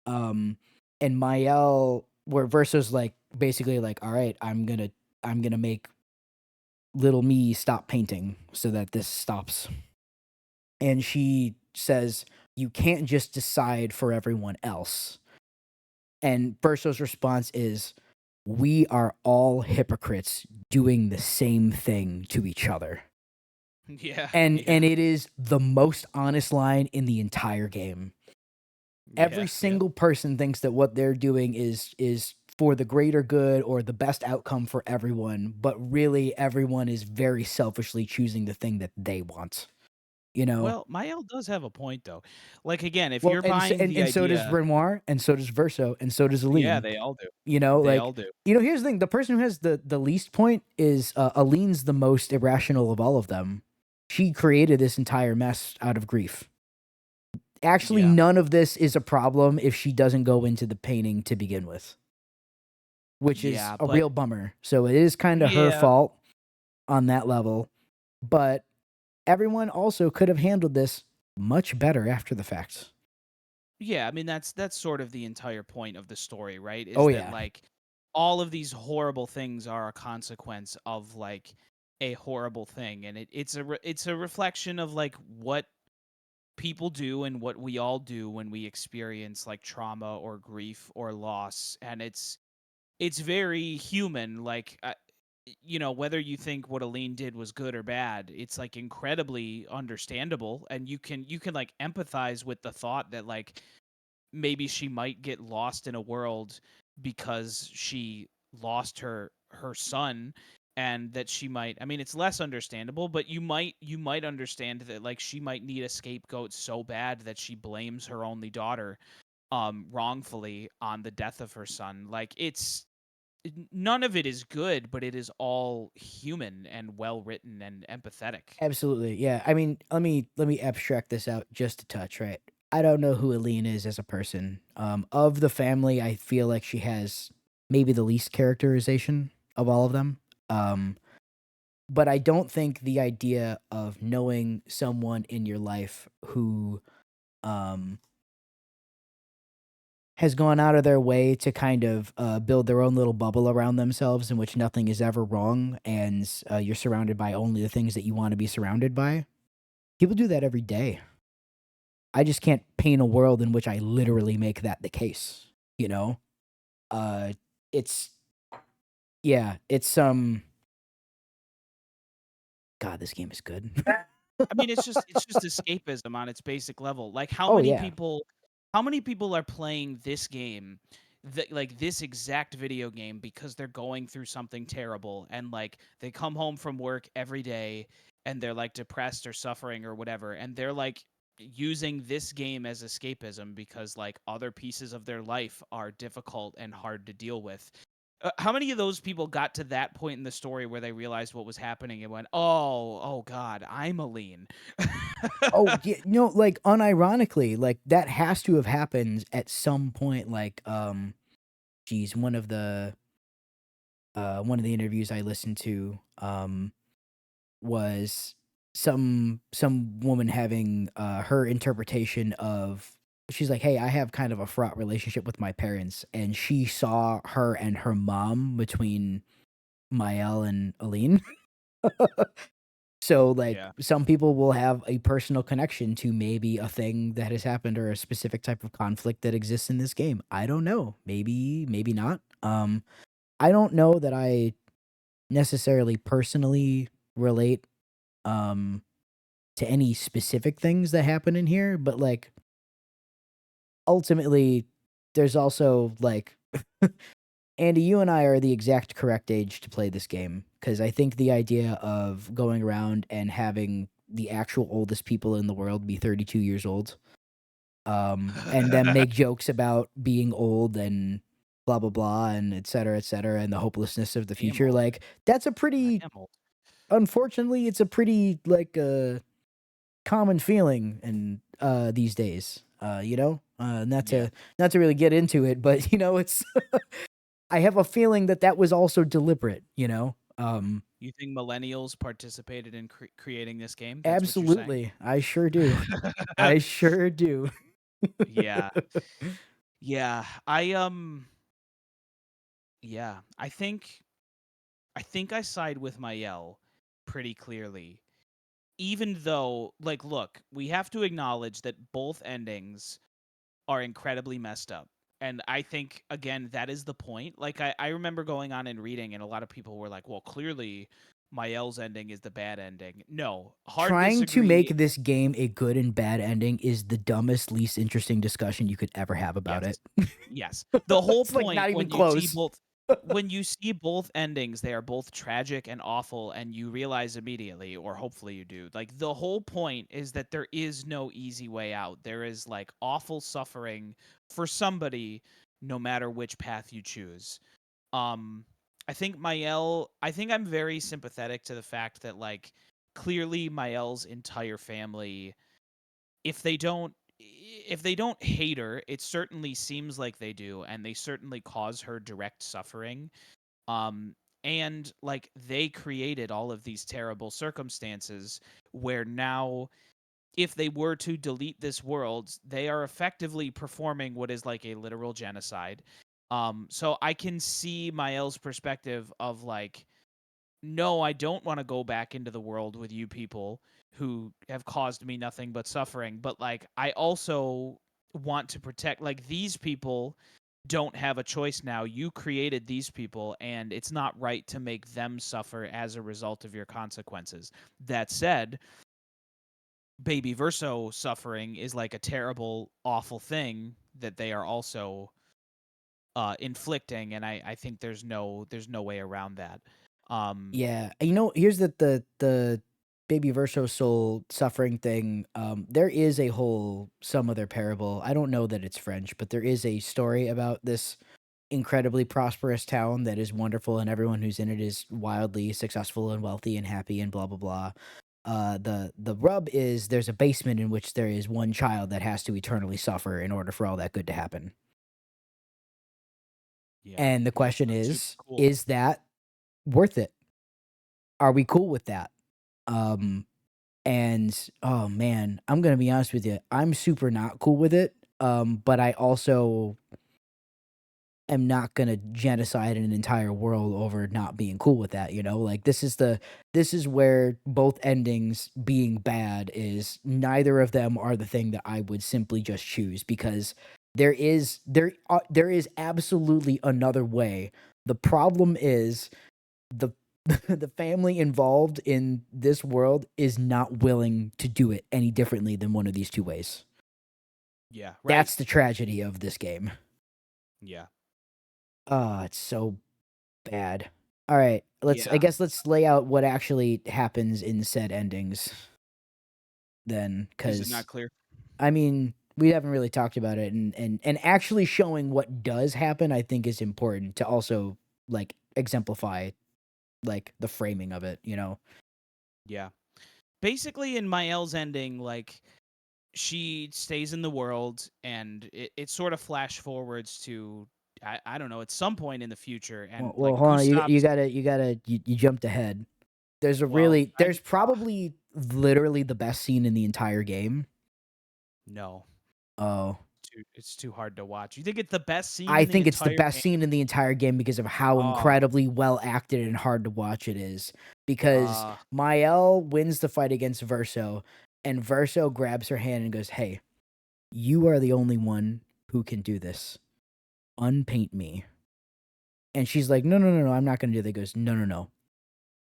S1: Um, and Mael where Verso's, like, basically like, "Alright, I'm gonna make little me stop painting so that this stops." And she says, "You can't just decide for everyone else." And Verso's response is, "We are all hypocrites doing the same thing to each other."
S2: Yeah.
S1: And
S2: Yeah.
S1: it is the most honest line in the entire game. Every
S2: Yeah. Yeah.
S1: single person thinks that what they're doing is for the greater good or the best outcome for everyone, but really everyone is very selfishly choosing the thing that they want, you know?
S2: Well, Mael does have a point though. Like again, if
S1: Well,
S2: you're buying the
S1: and so does
S2: idea,
S1: Renoir, and so does Verso, and so does
S2: yeah,
S1: Aline.
S2: they all do.
S1: You know,
S2: They
S1: like,
S2: all do.
S1: here's the thing, the person who has the least point is, Aline's the most irrational of all of them. She created this entire mess out of grief. Actually,
S2: Yeah.
S1: none of this is a problem if she doesn't go into the painting to begin with, which is
S2: Yeah,
S1: a
S2: but
S1: real bummer. So it is kinda her
S2: yeah,
S1: fault on that level, but everyone also could have handled this much better after the fact.
S2: yeah, I mean that's sort of the entire point of the story, right?
S1: Oh,
S2: Is that
S1: yeah.
S2: like all of these horrible things are a consequence of like a horrible thing, and it's a reflection of like what people do and what we all do when we experience like trauma or grief or loss, and it's very human. Like whether you think what Aline did was good or bad, it's like incredibly understandable, and you can like empathize with the thought that like maybe she might get lost in a world because she lost her son, and that she might, I mean, it's less understandable, but you might understand that like she might need a scapegoat so bad that she blames her only daughter wrongfully on the death of her son. Like none of it is good, but it is all human and well written and empathetic.
S1: Absolutely, yeah. I mean, let me abstract this out just a touch, right? I don't know who Aline is as a person. Of the family, I feel like she has maybe the least characterization of all of them. Um, but I don't think the idea of knowing someone in your life who um has gone out of their way to kind of build their own little bubble around themselves in which nothing is ever wrong and you're surrounded by only the things that you want to be surrounded by. People do that every day. I just can't paint a world in which I literally make that the case, you know? Uh it's yeah, it's God, this game is good.
S2: I mean, it's just escapism on its basic level. Like
S1: Oh yeah.
S2: how many people are playing this game like this exact video game because they're going through something terrible, and like they come home from work every day and they're like depressed or suffering or whatever, and they're like using this game as escapism because like other pieces of their life are difficult and hard to deal with. How many of those people got to that point in the story where they realized what was happening and went, "Oh God, I'm Aline."
S1: Oh, yeah, no, like, unironically, like, that has to have happened at some point, like, geez, one of the interviews I listened to, was some woman having, her interpretation of she's like, "Hey, I have kind of a fraught relationship with my parents," and she saw her and her mom between Mael and Aline. So, like,
S2: Yeah.
S1: some people will have a personal connection to maybe a thing that has happened or a specific type of conflict that exists in this game. I don't know. Maybe, maybe not. I don't know that I necessarily personally relate um to any specific things that happen in here, but like ultimately there's also like Andy, you and I are the exact correct age to play this game because I think the idea of going around and having the actual oldest people in the world be 32 years old, and them make jokes about being old and blah blah blah and et cetera, and the hopelessness of the
S2: I am
S1: future.
S2: old.
S1: Like that's a
S2: I
S1: pretty,
S2: am old.
S1: unfortunately, it's a pretty like common feeling and these days.
S2: Yeah.
S1: Not to really get into it, but it's I have a feeling that that was also deliberate, you know?
S2: You think millennials participated in creating this game? That's what you're saying?
S1: Absolutely. I sure do. I sure do.
S2: Yeah. Yeah. Yeah. I think I side with Mael pretty clearly. Even though, like, look, we have to acknowledge that both endings are incredibly messed up. And I think again that is the point. Like I remember going on and reading and a lot of people were like, "Well, clearly Mael's ending is the bad ending." No, hard
S1: Trying to
S2: disagree.
S1: make this game a good and bad ending is the dumbest, least interesting discussion you could ever have about it.
S2: Yes. Yes. The whole
S1: It's, like,
S2: point
S1: not even close.
S2: when you see both endings, they are both tragic and awful, and you realize immediately, or hopefully you do, like, the whole point is that there is no easy way out. There is, like, awful suffering for somebody no matter which path you choose. Um, I think I'm very sympathetic to the fact that, like, clearly Mael's entire family, if they don't hate her, it certainly seems like they do, and they certainly cause her direct suffering. Um, and like they created all of these terrible circumstances where now if they were to delete this world, they are effectively performing what is like a literal genocide. So I can see Mael's perspective of like, no, I don't want to go back into the world with you people who have caused me nothing but suffering. But like, I also want to protect, like, these people don't have a choice now. You created these people, and it's not right to make them suffer as a result of your consequences. That said, Baby Verso suffering is like a terrible, awful thing that they are also inflicting, and I think there's no way around that. Um,
S1: Yeah, here's the Baby Verso Soul suffering thing. There is a whole some other parable. I don't know that it's French, but there is a story about this incredibly prosperous town that is wonderful, and everyone who's in it is wildly successful and wealthy and happy and blah blah blah. The rub is there's a basement in which there is one child that has to eternally suffer in order for all that good to happen.
S2: yeah,
S1: And the question
S2: that's super cool.
S1: is that worth it? Are we cool with that? Um, And, oh man, I'm gonna be honest with you, I'm super not cool with it, but I also am not gonna genocide an entire world over not being cool with that, you know? Like, this is where both endings being bad is neither of them are the thing that I would simply just choose because there is absolutely another way. The problem is the the family involved in this world is not willing to do it any differently than one of these two ways.
S2: Yeah, right.
S1: That's the tragedy of this game.
S2: Yeah.
S1: It's so bad. Alright, I
S2: Yeah.
S1: guess let's lay out what actually happens in said endings then,
S2: Is it
S1: because
S2: not clear?
S1: I mean, we haven't really talked about it, and actually showing what does happen, I think is important to also, like, exemplify, like, the framing of it, you know?
S2: Yeah. Basically, in Mael's ending, like, she stays in the world, and it sort of flash forwards to I don't know, at some point in the future,
S1: Well
S2: and,
S1: well,
S2: like,
S1: hold on,
S2: Gustav's
S1: you jumped ahead.
S2: well,
S1: There's probably literally the best scene in the entire game.
S2: no.
S1: Oh.
S2: It's too hard to watch. You think it's the best scene
S1: I
S2: in the
S1: think it's the
S2: entire
S1: best
S2: game?
S1: scene in the entire game because of how
S2: Oh,
S1: incredibly well acted and hard to watch it is. Because
S2: uh,
S1: Mael wins the fight against Verso, and Verso grabs her hand and goes, "Hey, you are the only one who can do this. Unpaint me." And she's like, "No, no, no, no, I'm not gonna do that." He goes, "No, no, no.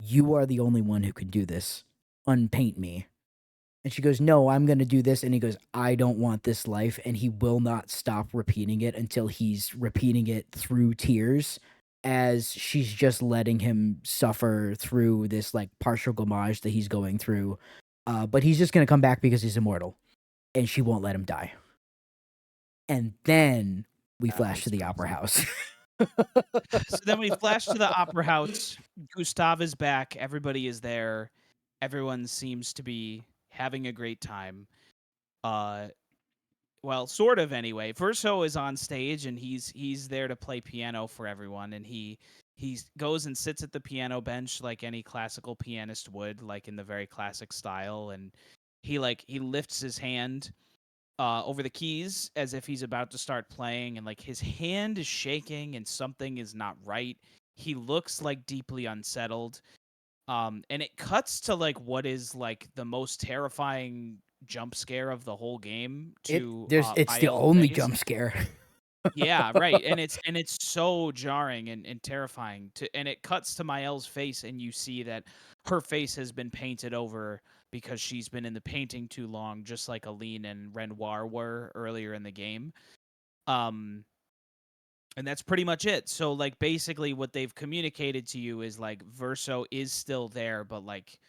S1: You are the only one who can do this. Unpaint me." And she goes, "No, I'm gonna do this." And he goes, "I don't want this life." And he will not stop repeating it until he's repeating it through tears as she's just letting him suffer through this like partial gomage that he's going through. But he's just gonna come back because he's immortal and she won't let him die. And then we
S2: that
S1: flash to
S2: was
S1: the opera
S2: crazy.
S1: house.
S2: So then we flash to the opera house. Gustav is back. Everybody is there. Everyone seems to be having a great time. Uh, well, sort of anyway. Verso is on stage and he's there to play piano for everyone, and he goes and sits at the piano bench like any classical pianist would, like in the very classic style, and he lifts his hand over the keys as if he's about to start playing, and like his hand is shaking and something is not right. He looks like deeply unsettled. And it cuts to like what is like the most terrifying jump scare of the whole game to
S1: It's the
S2: Mael's
S1: only
S2: face.
S1: jump scare.
S2: Yeah, right. And it's so jarring and terrifying to and it cuts to Mael's face and you see that her face has been painted over because she's been in the painting too long, just like Aline and Renoir were earlier in the game. Um and that's pretty much it. So like basically what they've communicated to you is like Verso is still there, but like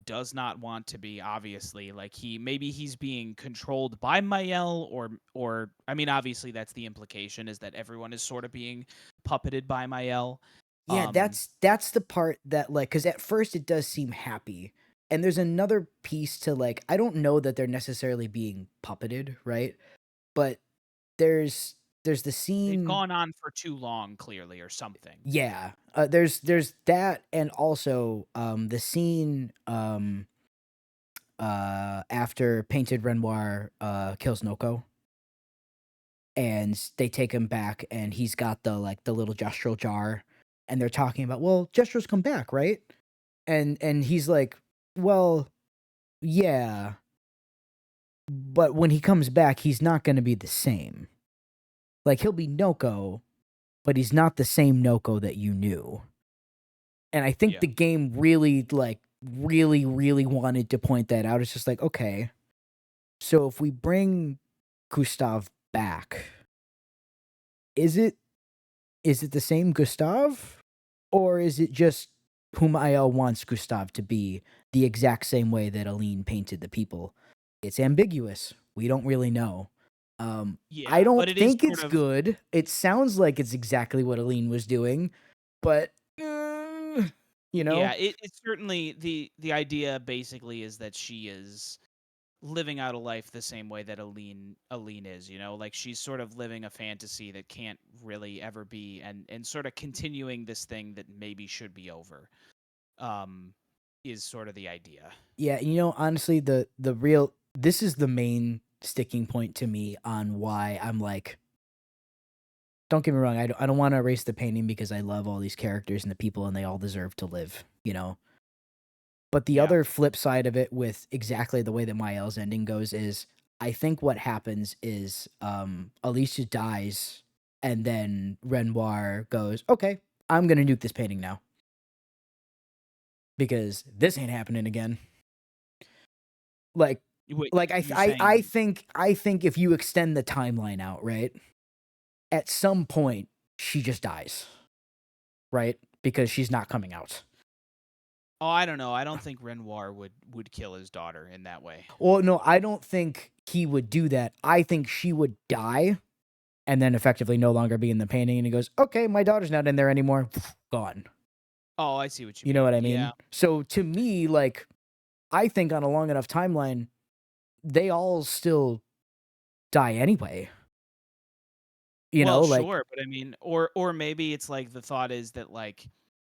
S2: does not want to be, obviously. Like he's being controlled by Mael, or I mean obviously that's the implication, is that everyone is sort of being puppeted by Mael.
S1: Yeah,
S2: um
S1: that's the part that, like, because at first it does seem happy, and there's another piece to, like, I don't know that they're necessarily being puppeted, right? But there's there's the
S2: they've
S1: scene.
S2: gone on for too long, clearly, or something.
S1: Yeah, there's that, and also, the scene, after Painted Renoir, kills Noko, and they take him back, and he's got the, like, the little gestural jar, and they're talking about, "Well, gestures come back, right?" And he's like, "Well, yeah, but when he comes back, he's not gonna be the same. Like, he'll be Noko, but he's not the same Noko that you knew." And I think
S2: Yeah.
S1: the game really, like, really, really wanted to point that out. It's just like, okay, so if we bring Gustav back, is it the same Gustav? Or is it just Humael wants Gustav to be the exact same way that Aline painted the people? It's ambiguous. We don't really know. I
S2: Yeah, but
S1: don't
S2: it is
S1: think
S2: sort
S1: it's
S2: of
S1: good. It sounds like it's exactly what Aline was doing, but you
S2: yeah,
S1: know?
S2: it's certainly the idea basically is that she is living out a life the same way that Aline is, you know, like she's sort of living a fantasy that can't really ever be, and sort of continuing this thing that maybe should be over. Um is sort of the idea.
S1: Yeah, you know, honestly, the real this is the main sticking point to me on why I'm like, don't get me wrong, I don't want to erase the painting because I love all these characters and the people and they all deserve to live, you know. But the
S2: Yeah.
S1: other flip side of it with exactly the way that Mael's ending goes is I think what happens is Alicia dies and then Renoir goes, "Okay, I'm going to nuke this painting now because this ain't happening again." Like
S2: Wait,
S1: like
S2: you're saying
S1: I think if you extend the timeline out, right? At some point she just dies, right? Because she's not coming out.
S2: Oh, I don't know. I don't think Renoir would kill his daughter in that way.
S1: Well, no, I don't think he would do that. I think she would die and then effectively no longer be in the painting. And he goes, okay, my daughter's not in there anymore. Gone.
S2: Oh, I see what you
S1: You know
S2: mean.
S1: what I
S2: Yeah.
S1: mean? So to me, like, I think on a long enough timeline, they all still die anyway. You
S2: Well,
S1: know, like,
S2: sure, but I mean, or maybe it's like the thought is that like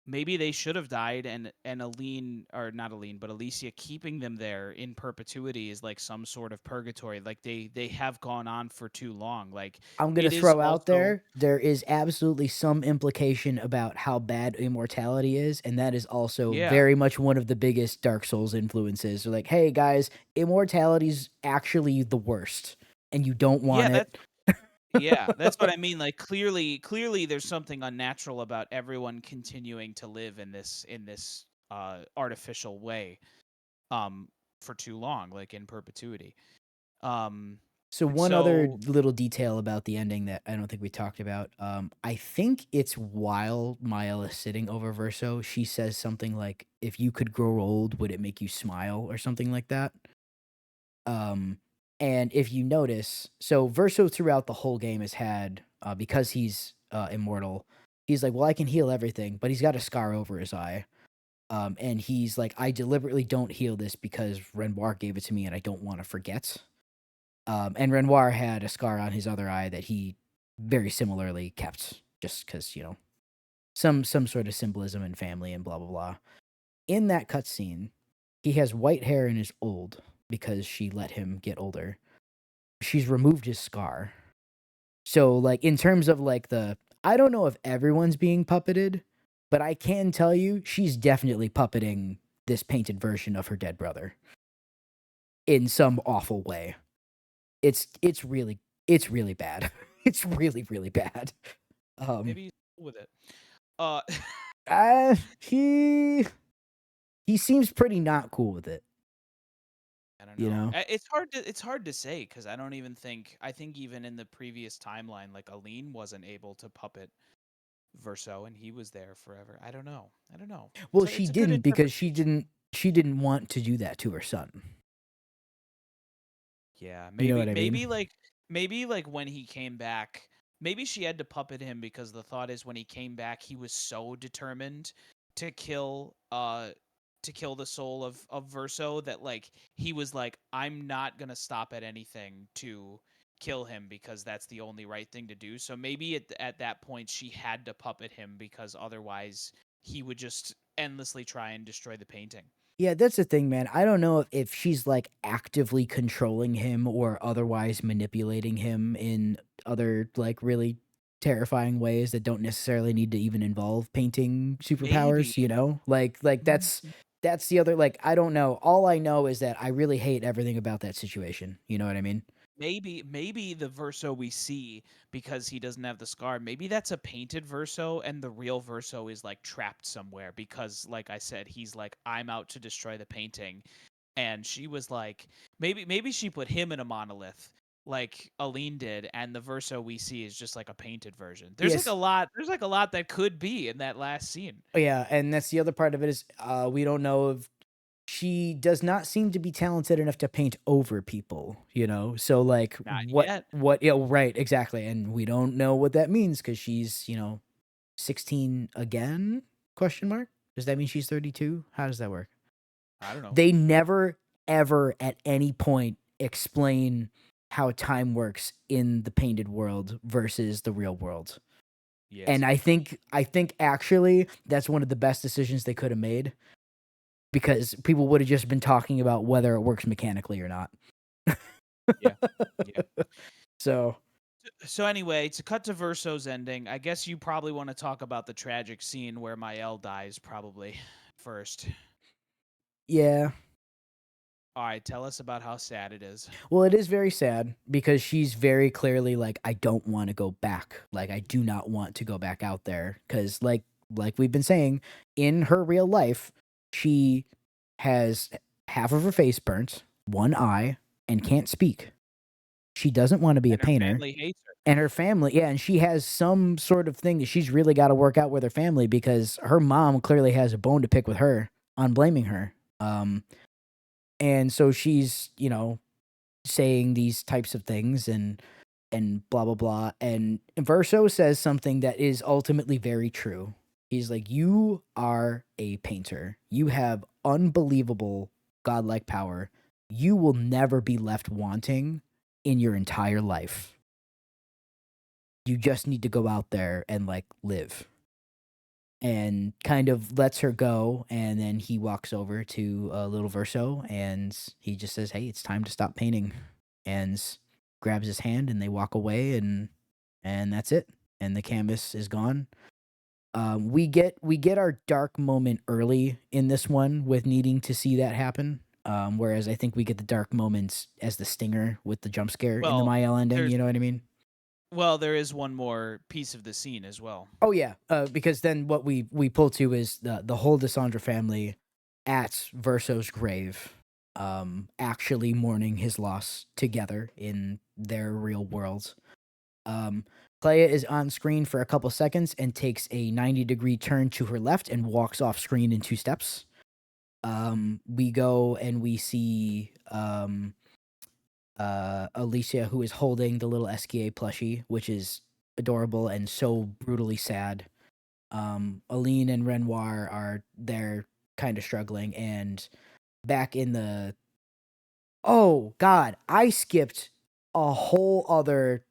S2: maybe they should have died, and Aline, or not Aline, but Alicia keeping them there in perpetuity is like some sort of purgatory. Like they have gone on for too long. Like
S1: I'm going to
S2: it is
S1: throw out
S2: also
S1: there is absolutely some implication about how bad immortality is. And that is also
S2: yeah.
S1: very much one of the biggest Dark Souls influences. They're like, hey, guys, immortality's actually the worst, and you don't
S2: Yeah,
S1: want
S2: that's
S1: it.
S2: yeah, that's what I mean. Like clearly there's something unnatural about everyone continuing to live in this artificial way um for too long, like in perpetuity. Um
S1: So one other
S2: so
S1: little detail about the ending that I don't think we talked about, I think it's while Mael is sitting over Verso, she says something like, "If you could grow old, would it make you smile?" or something like that. Um, and if you notice, so Verso throughout the whole game has had, because he's immortal, he's like, "Well, I can heal everything," but he's got a scar over his eye. And he's like, "I deliberately don't heal this because Renoir gave it to me, and I don't want to forget." And Renoir had a scar on his other eye that he very similarly kept, just because some sort of symbolism and family and blah blah blah. In that cutscene, he has white hair and is old because she let him get older. She's removed his scar. So like in terms of like I don't know if everyone's being puppeted, but I can tell you she's definitely puppeting this painted version of her dead brother in some awful way. It's really bad. It's really, really bad. Um,
S2: maybe he's cool with it. Uh
S1: uh, he he seems pretty not cool with it,
S2: I don't
S1: you
S2: know.
S1: know?
S2: It's hard to say because I don't even think I think even in the previous timeline, like Aline wasn't able to puppet Verso, and he was there forever. I don't know. I don't know.
S1: Well, she
S2: It's a good
S1: didn't because
S2: interpretation.
S1: she didn't want to do that to her son.
S2: Yeah,
S1: You know what I mean?
S2: maybe like when he came back, maybe she had to puppet him because the thought is when he came back, he was so determined to kill the soul of Verso that like he was like, I'm not gonna stop at anything to kill him because that's the only right thing to do. So maybe at that point she had to puppet him because otherwise he would just endlessly try and destroy the painting.
S1: Yeah, that's the thing, man. I don't know if she's like actively controlling him or otherwise manipulating him in other like really terrifying ways that don't necessarily need to even involve painting
S2: Maybe.
S1: superpowers, you know? Like that's the other like I don't know. All I know is that I really hate everything about that situation. You know what I mean?
S2: Maybe the Verso we see because he doesn't have the scar, maybe that's a painted Verso and the real Verso is like trapped somewhere because like I said, he's like, I'm out to destroy the painting. And she was like, maybe she put him in a monolith like Aline did, and the Verso we see is just like a painted version.
S1: Yes.
S2: There's like a lot that could be in that last scene.
S1: Yeah, and that's the other part of it is we don't know if she does not seem to be talented enough to paint over people, you know? So like
S2: Not yet.
S1: yeah, right, exactly. And we don't know what that means because she's, 16 again? Question mark? Does that mean she's 32? How does that work?
S2: I don't know.
S1: They never ever at any point explain how time works in the painted world versus the real world.
S2: Yes.
S1: And I think actually that's one of the best decisions they could have made because people would have just been talking about whether it works mechanically or not.
S2: Yeah. Yeah.
S1: So,
S2: So anyway, to cut to Verso's ending, I guess you probably want to talk about the tragic scene where Mael dies probably first.
S1: yeah.
S2: All right, tell us about how sad it is.
S1: Well, it is very sad because she's very clearly like, I don't want to go back. Like, I do not want to go back out there because, like we've been saying, in her real life, she has half of her face burnt, one eye, and can't speak. She doesn't wanna be a
S2: And her
S1: painter,
S2: family hates her.
S1: and her family yeah, and she has some sort of thing that she's really gotta work out with her family because her mom clearly has a bone to pick with her on blaming her. And so she's, saying these types of things and blah blah blah. And Verso says something that is ultimately very true. He's like, "You are a painter. You have unbelievable godlike power. You will never be left wanting in your entire life. You just need to go out there and like live." And kind of lets her go, and then he walks over to little Verso, and he just says, "Hey, it's time to stop painting," and grabs his hand, and they walk away, and that's it. And the canvas is gone. We get our dark moment early in this one with needing to see that happen. Whereas I think we get the dark moments as the stinger with the jump scare in the
S2: Well,
S1: Mael ending.
S2: there's
S1: You know what I mean?
S2: there is one more piece of the scene as well.
S1: Oh yeah, because then what we pull to is the whole Desandra family at Verso's grave, actually mourning his loss together in their real world. Um, Clea is on screen for a couple seconds and takes a 90-degree turn to her left and walks off screen in 2 steps. We go and we see Alicia, who is holding the little SKA plushie, which is adorable and so brutally sad. Aline and Renoir are there kind of struggling, and back in the oh god, I skipped a whole other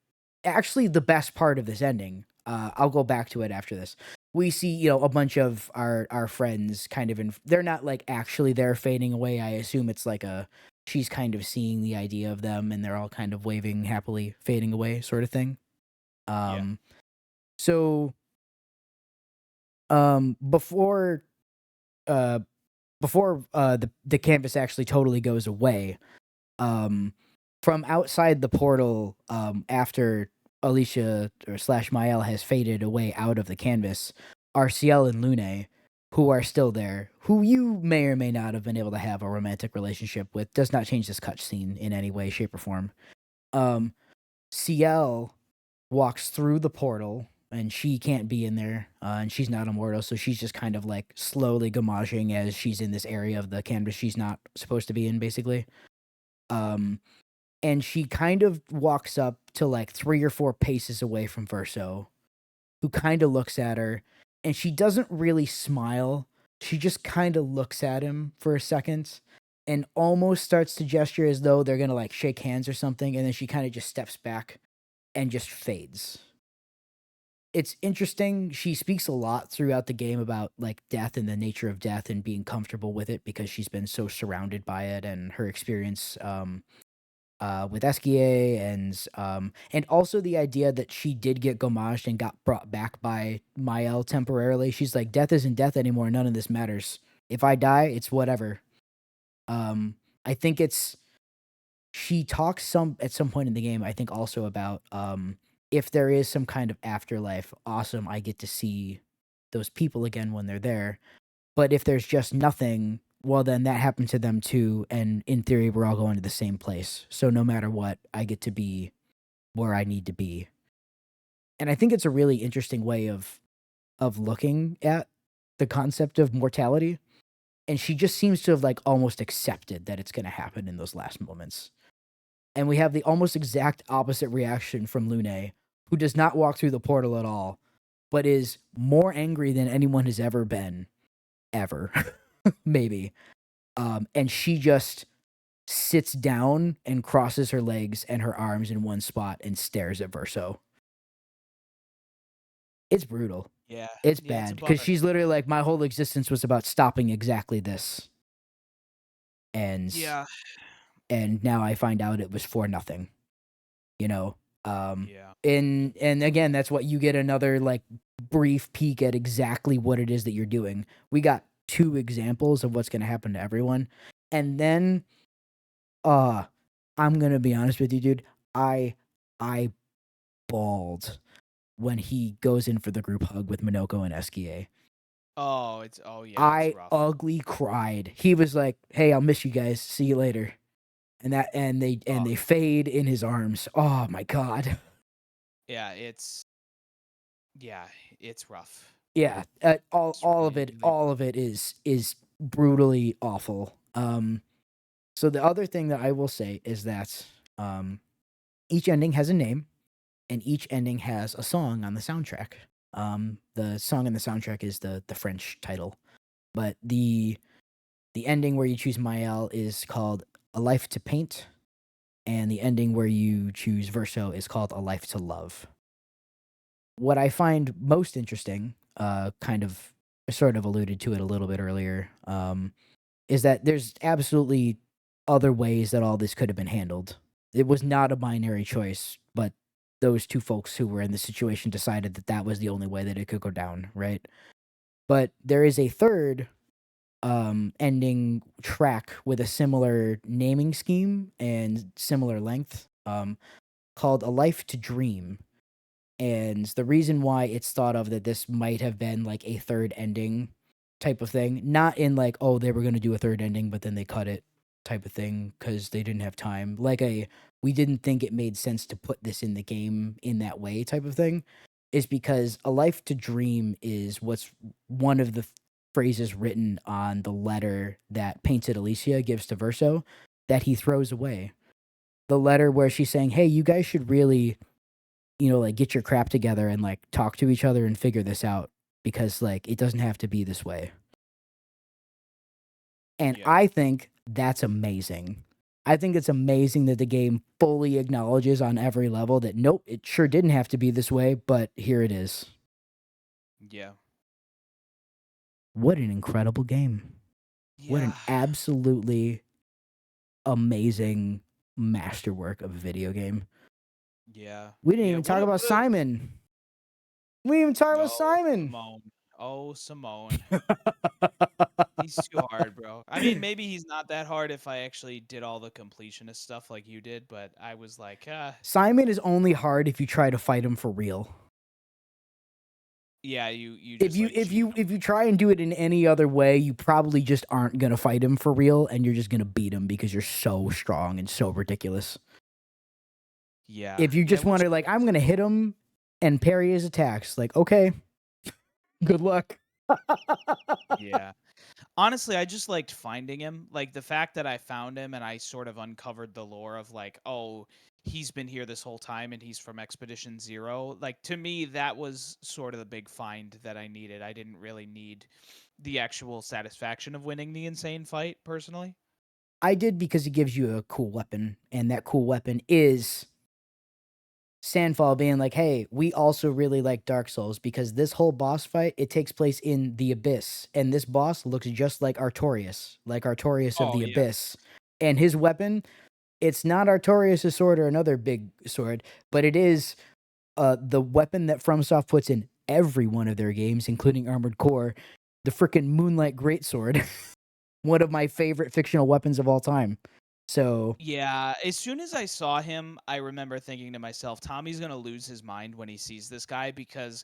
S1: actually the best part of this ending. I'll go back to it after this. We see, a bunch of our friends kind of they're not like actually there fading away. I assume it's like a she's kind of seeing the idea of them and they're all kind of waving happily fading away sort of thing.
S2: Yeah.
S1: So before uh the canvas actually totally goes away, um from outside the portal, after Alicia or slash Mael has faded away out of the canvas, are Ciel and Lune, who are still there, who you may or may not have been able to have a romantic relationship with. Does not change this cutscene in any way, shape, or form. um Ciel walks through the portal, and she can't be in there, and she's not immortal, so she's just kind of like slowly gamaging as she's in this area of the canvas she's not supposed to be in, basically. Um, and she kind of walks up to like 3 or 4 paces away from Verso, who kind of looks at her, and she doesn't really smile. She just kind of looks at him for a second and almost starts to gesture as though they're gonna like shake hands or something, and then she kind of just steps back and just fades. It's interesting. She speaks a lot throughout the game about like death and the nature of death and being comfortable with it because she's been so surrounded by it, and her experience with Eskia, and also the idea that she did get gomaged and got brought back by Mael temporarily. She's like, death isn't death anymore. None of this matters. If I die, it's whatever. I think it's she talks some at some point in the game, I think also about if there is some kind of afterlife, awesome, I get to see those people again when they're there. But if there's just nothing, well then that happened to them too, and in theory we're all going to the same place. So no matter what, I get to be where I need to be. And I think it's a really interesting way of looking at the concept of mortality. And she just seems to have like almost accepted that it's going to happen in those last moments. And we have the almost exact opposite reaction from Lune, who does not walk through the portal at all, but is more angry than anyone has ever been, ever, maybe. And she just sits down and crosses her legs and her arms in one spot and stares at Verso. It's brutal.
S2: Yeah.
S1: It's
S2: Yeah, it's a
S1: bad because
S2: bummer.
S1: she's literally like, my whole existence was about stopping exactly this, and
S2: Yeah.
S1: and now I find out it was for nothing. you know um
S2: Yeah.
S1: and again, that's what you get, another like brief peek at exactly what it is that you're doing. We got 2 examples of what's going to happen to everyone, and then uh I'm going to be honest with you, dude. I i bawled when he goes in for the group hug with Minoko and Eskie.
S2: Oh yeah, it's
S1: I
S2: rough.
S1: ugly cried. He was like, "Hey, I'll miss you guys, see you later," and
S2: Oh,
S1: they fade in his arms. Oh my god.
S2: yeah, yeah, it's rough.
S1: Yeah,
S2: It's really, really
S1: all
S2: rough.
S1: of it is brutally awful. So the other thing that I will say is that each ending has a name, and each ending has a song on the soundtrack. The song on the soundtrack is the French title, but the ending where you choose Mael is called "A Life to Paint," and the ending where you choose Verso is called "A Life to Love." What I find most interesting, kind of sort of alluded to it a little bit earlier, is that there's absolutely other ways that all this could have been handled. It was not a binary choice, but those two folks who were in the situation decided that that was the only way that it could go down, right? But there is a third ending track with a similar naming scheme and similar length, called A Life to Dream. And the reason why it's thought of that this might have been like a third ending type of thing, not in like, oh, they were going to do a third ending, but then they cut it type of thing because they didn't have time. Like we didn't think it made sense to put this in the game in that way type of thing, is because A Life to Dream is what's one of the phrases written on the letter that Painted Alicia gives to Verso that he throws away. The letter where she's saying, hey, you guys should really, like get your crap together and like talk to each other and figure this out because like it doesn't have to be this way. And
S2: Yeah,
S1: I think that's amazing. I think it's amazing that the game fully acknowledges on every level that nope, it sure didn't have to be this way, but here it is.
S2: yeah,
S1: What an incredible game. What
S2: yeah,
S1: an absolutely amazing masterwork of a video game.
S2: yeah,
S1: We didn't
S2: yeah.
S1: even talk about
S2: What a
S1: Simon. We didn't even talk about
S2: oh,
S1: Simon.
S2: Simone. Oh, Simone. He's too hard, bro. I mean, maybe he's not that hard if I actually did all the completionist stuff like you did, but I was like,
S1: Simon is only hard if you try to fight him for real.
S2: yeah, you
S1: If
S2: just
S1: you
S2: like
S1: if
S2: cheat
S1: you
S2: him.
S1: if you try and do it in any other way, you probably just aren't gonna fight him for real, and you're just gonna beat him because you're so strong and so ridiculous.
S2: Yeah,
S1: If you
S2: yeah,
S1: just want
S2: which
S1: to like, I'm gonna hit him and parry his attacks, like okay, good luck.
S2: yeah. Honestly, I just liked finding him. Like the fact that I found him and I sort of uncovered the lore of like, oh, he's been here this whole time and he's from Expedition Zero. Like to me, that was sort of the big find that I needed. I didn't really need the actual satisfaction of winning the insane fight personally.
S1: I did because it gives you a cool weapon, and that cool weapon is Sandfall being like, "Hey, we also really like Dark Souls because this whole boss fight it takes place in the Abyss, and this boss looks just like Artorias of
S2: Oh
S1: the
S2: yeah.
S1: Abyss, and his weapon it's not Artorias' sword or another big sword, but it is the weapon that FromSoft puts in every one of their games, including Armored Core, the freaking Moonlight Greatsword, one of my favorite fictional weapons of all time. So
S2: Yeah, as soon as I saw him, I remember thinking to myself, Tommy's going to lose his mind when he sees this guy because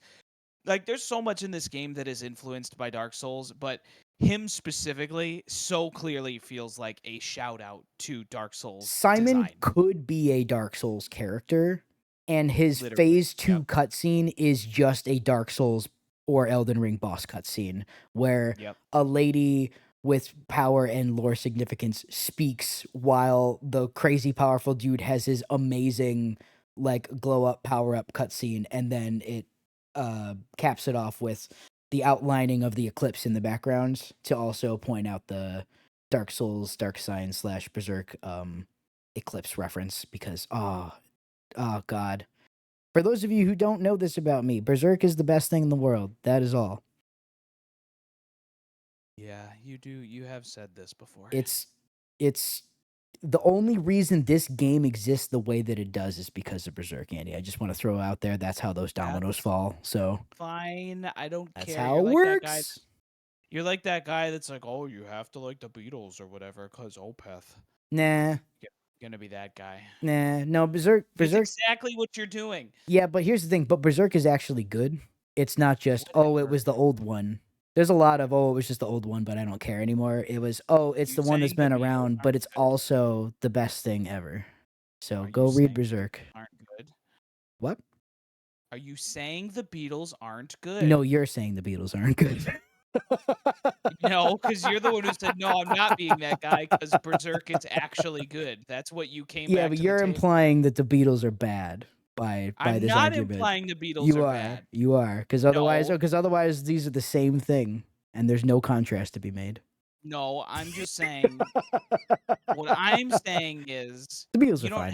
S2: like there's so much in this game that is influenced by Dark Souls, but him specifically so clearly feels like a shout out to Dark Souls
S1: Simon
S2: design.
S1: could be a Dark Souls character, and his
S2: Literally.
S1: Phase
S2: Yep.
S1: 2 cutscene is just a Dark Souls or Elden Ring boss cutscene where
S2: Yep.
S1: a lady with power and lore significance speaks while the crazy powerful dude has his amazing like glow up power up cutscene, and then it caps it off with the outlining of the eclipse in the background to also point out the Dark Souls, Dark Sign slash Berserk eclipse reference because oh god. For those of you who don't know this about me, Berserk is the best thing in the world. That is all.
S2: Yeah, you do. You have said this before.
S1: It's it's the only reason this game exists the way that it does is because of Berserk, Andy. I just want to throw out there that's how those dominoes
S2: That's
S1: fall. So
S2: fine. I don't
S1: that's
S2: care.
S1: how it works.
S2: You're like that guy that's like, "Oh, you have to like the Beatles or whatever cuz Opeth."
S1: Nah,
S2: Yeah, gonna be that guy.
S1: no,
S2: That's
S1: Berserk.
S2: exactly what you're doing.
S1: Yeah, but here's the thing. But Berserk is actually good. It's not just oh, it
S2: Whatever.
S1: was the old one. There's a lot of, "Oh, it was just the old one, but I don't care anymore." It was, "Oh,
S2: Are
S1: it's
S2: you
S1: the one that's
S2: saying the
S1: been
S2: Beatles
S1: around, but
S2: aren't
S1: it's
S2: good?
S1: also the best thing ever." So
S2: Are you
S1: go read
S2: saying
S1: Berserk.
S2: aren't good?
S1: What?
S2: Are you saying the Beatles aren't
S1: No,
S2: good?
S1: you're saying the Beatles aren't good.
S2: No, because 'cause you're the one who said, "No, I'm not being that guy. Because Berserk is actually good." That's what you came
S1: Yeah,
S2: back
S1: but
S2: to the
S1: you're
S2: table with.
S1: implying that the Beatles are bad by
S2: I'm
S1: this
S2: not
S1: argument.
S2: implying the Beatles are bad.
S1: You are,
S2: No,
S1: because otherwise these are the same thing, and there's no contrast to be made.
S2: no, I'm just saying what I'm saying is
S1: The Beatles are fine.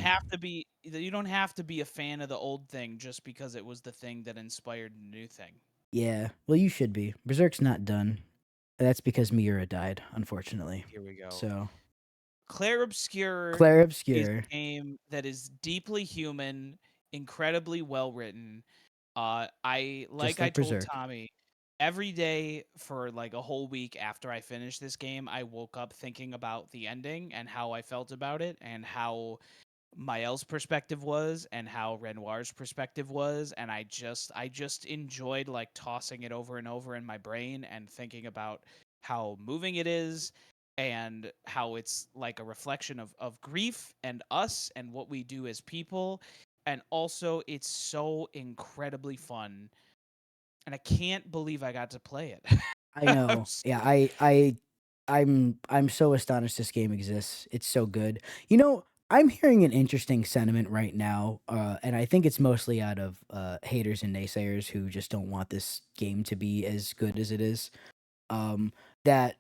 S2: you don't have to be a fan of the old thing just because it was the thing that inspired the new thing.
S1: Yeah, well, you should be. Berserk's not done. That's because Miura died, unfortunately.
S2: Here we go.
S1: So,
S2: Clair Obscur
S1: Clair
S2: is
S1: Obscur,
S2: a game that is deeply human, incredibly well written. I
S1: just
S2: like I
S1: like
S2: told
S1: Berserk.
S2: Tommy, every day for like a whole week after I finished this game, I woke up thinking about the ending and how I felt about it and how Mael's perspective was and how Renoir's perspective was, and I just enjoyed like tossing it over and over in my brain and thinking about how moving it is and how it's like a reflection of grief and us and what we do as people, and also it's so incredibly fun and I can't believe I got to play it.
S1: I
S2: I'm
S1: know.
S2: s-
S1: Yeah, I'm so astonished this game exists. It's so good. I'm hearing an interesting sentiment right now, and I think it's mostly out of haters and naysayers who just don't want this game to be as good as it is. Um, that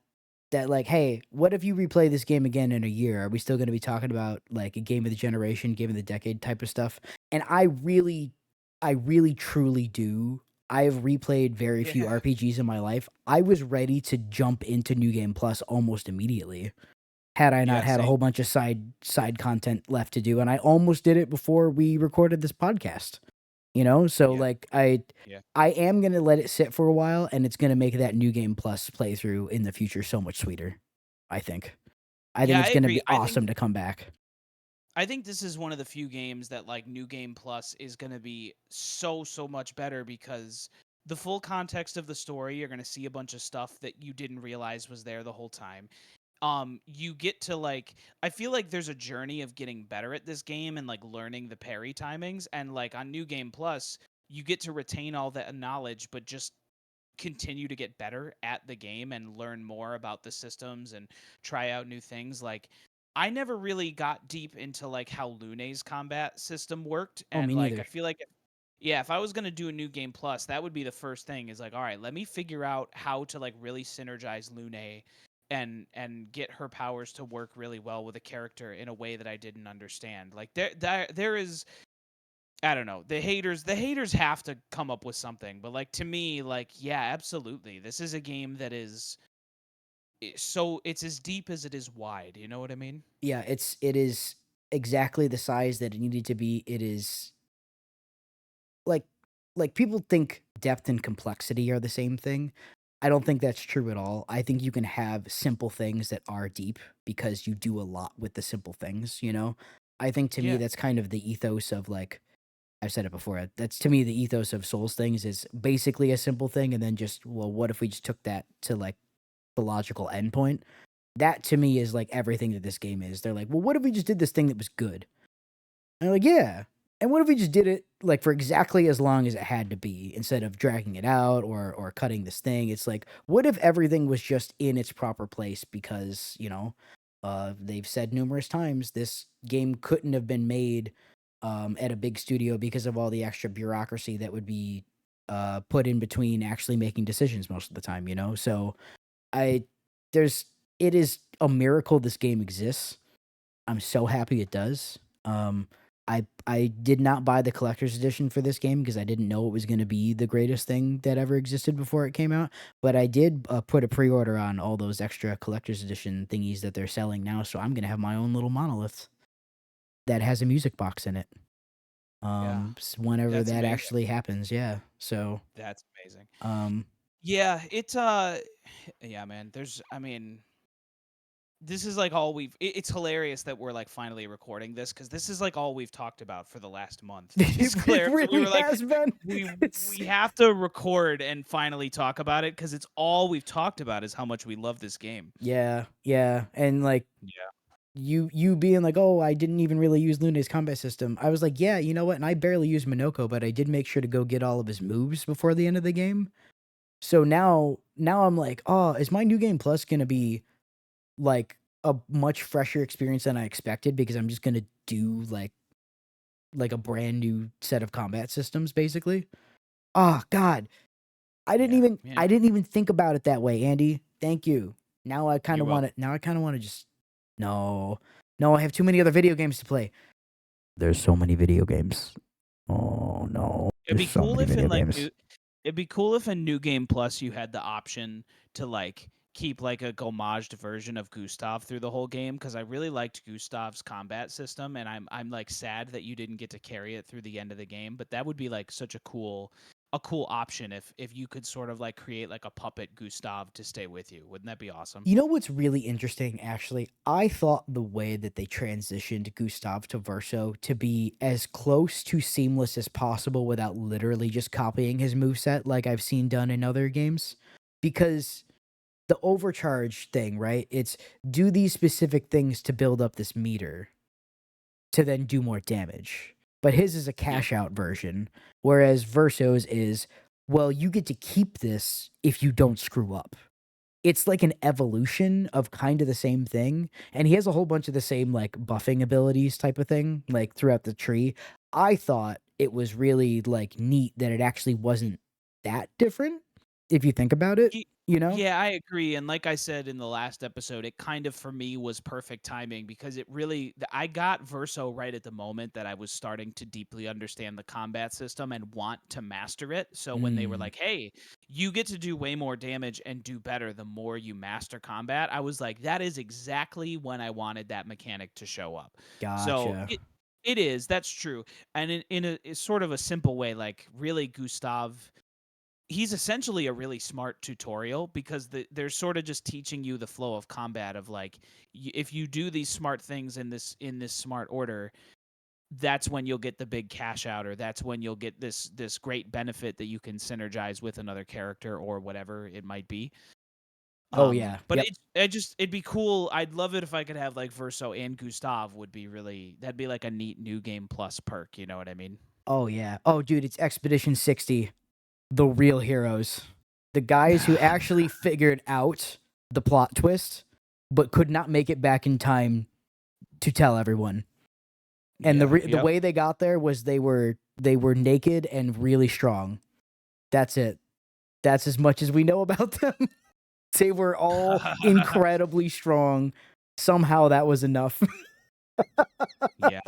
S1: like, hey, what if you replay this game again in a year? Are we still going to be talking about like a game of the generation, game of the decade type of stuff? And I really truly do. I have replayed very few
S2: yeah.
S1: RPGs in my life. I was ready to jump into New Game Plus almost immediately had I not
S2: Yeah,
S1: had a
S2: same.
S1: whole bunch of side content left to do, and I almost did it before we recorded this podcast. So
S2: Yeah.
S1: like I
S2: Yeah.
S1: I am gonna let it sit for a while, and it's gonna make that New Game Plus playthrough in the future so much sweeter. I think. I think
S2: Yeah, I
S1: it's gonna
S2: agree.
S1: be awesome to come back.
S2: I think this is one of the few games that like New Game Plus is going to be so much better because the full context of the story, you're going to see a bunch of stuff that you didn't realize was there the whole time. You get to like I feel like there's a journey of getting better at this game and like learning the parry timings, and like on New Game Plus, you get to retain all that knowledge but just continue to get better at the game and learn more about the systems and try out new things. Like I never really got deep into like how Lune's combat system worked,
S1: Oh,
S2: and
S1: me
S2: like I
S1: neither.
S2: feel like yeah, if I was going to do a new game plus, that would be the first thing is like, all right, let me figure out how to like really synergize Lune and get her powers to work really well with a character in a way that I didn't understand. Like there is I don't know. The haters have to come up with something, but like to me, like yeah, absolutely. This is a game that is so it's as deep as it is wide. You know what I mean?
S1: Yeah, it is exactly the size that it needed to be. It is like people think depth and complexity are the same thing. I don't think that's true at all. I think you can have simple things that are deep because you do a lot with the simple things. I think to me
S2: Yeah.
S1: that's kind of the ethos of like I've said it before. That's to me the ethos of Souls things is basically a simple thing and then just well, what if we just took that to like the logical endpoint? That to me is like everything that this game is. They're like, well, what if we just did this thing that was good? And I'm like, yeah. And what if we just did it like for exactly as long as it had to be instead of dragging it out or cutting this thing? It's like, what if everything was just in its proper place because they've said numerous times this game couldn't have been made at a big studio because of all the extra bureaucracy that would be put in between actually making decisions most of the time. So I there's it is a miracle this game exists. I'm so happy it does. I did not buy the collector's edition for this game because I didn't know it was going to be the greatest thing that ever existed before it came out. But I did put a pre-order on all those extra collector's edition thingies that they're selling now. So I'm gonna have my own little monolith that has a music box in it.
S2: Yeah.
S1: Whenever
S2: That's
S1: that
S2: amazing.
S1: actually happens, yeah. So
S2: That's amazing.
S1: um,
S2: Yeah, it's yeah, man. There's I mean, this is like all it's hilarious that we're like finally recording this because this is like all we've talked about for the last month is
S1: It
S2: Claire. So we
S1: really
S2: were like,
S1: has been.
S2: we
S1: It's
S2: we have to record and finally talk about it because it's all we've talked about is how much we love this game.
S1: yeah, yeah, and like
S2: Yeah.
S1: you being like, "Oh, I didn't even really use Luna's combat system." I was like, "Yeah, you know what?" And I barely used Minoko, but I did make sure to go get all of his moves before the end of the game. So now I'm like, "Oh, is my new game plus gonna be like a much fresher experience than I expected because I'm just gonna do like a brand new set of combat systems basically?" Oh god,
S2: Yeah, man,
S1: I didn't even think about it that way, Andy. Thank you. Now I kind
S2: you're
S1: of want to
S2: welcome.
S1: now I kind of want to just no. No, I have too many other video games to play. There's so many video games. Oh no.
S2: It'd
S1: There's
S2: be
S1: so
S2: cool
S1: many
S2: if
S1: video
S2: in like
S1: games.
S2: new it'd be cool if in New Game Plus you had the option to like keep like a homaged version of Gustav through the whole game because I really liked Gustav's combat system and I'm like sad that you didn't get to carry it through the end of the game, but that would be like such a cool option if you could sort of like create like a puppet Gustav to stay with you. Wouldn't that be awesome?
S1: You know what's really interesting, actually? I thought the way that they transitioned Gustav to Verso to be as close to seamless as possible without literally just copying his moveset like I've seen done in other games. Because the overcharge thing, right? It's do these specific things to build up this meter to then do more damage. But his is a
S2: Yep.
S1: cash out version, whereas Verso's is, well, you get to keep this if you don't screw up. It's like an evolution of kind of the same thing, and he has a whole bunch of the same, like, buffing abilities type of thing, like, throughout the tree. I thought it was really, like, neat that it actually wasn't that different, if you think about it,
S2: Ye
S1: you know?
S2: Yeah, I agree, and like I said in the last episode, it kind of for me was perfect timing because it really I got Verso right at the moment that I was starting to deeply understand the combat system and want to master it. So when they were
S1: Mm,
S2: like, "Hey, you get to do way more damage and do better the more you master combat," I was like, "That is exactly when I wanted that mechanic to show up." So
S1: gotcha.
S2: it is, that's true, and in a sort of a simple way, like really Gustav he's essentially a really smart tutorial because they're sort of just teaching you the flow of combat of like if you do these smart things in this smart order that's when you'll get the big cash out or that's when you'll get this great benefit that you can synergize with another character or whatever it might be.
S1: Oh, yeah,
S2: But
S1: yep.
S2: it'd be cool. I'd love it if I could have like Verso and Gustav would be really that'd be like a neat new game plus perk, you know what I mean?
S1: Oh, yeah. Oh, dude, it's Expedition 60, the real heroes. The guys who actually figured out the plot twist, but could not make it back in time to tell everyone. And
S2: Yeah,
S1: the
S2: yep.
S1: way they got there was they were naked and really strong. That's it. That's as much as we know about them. They were all incredibly strong. Somehow that was enough.
S2: Yeah.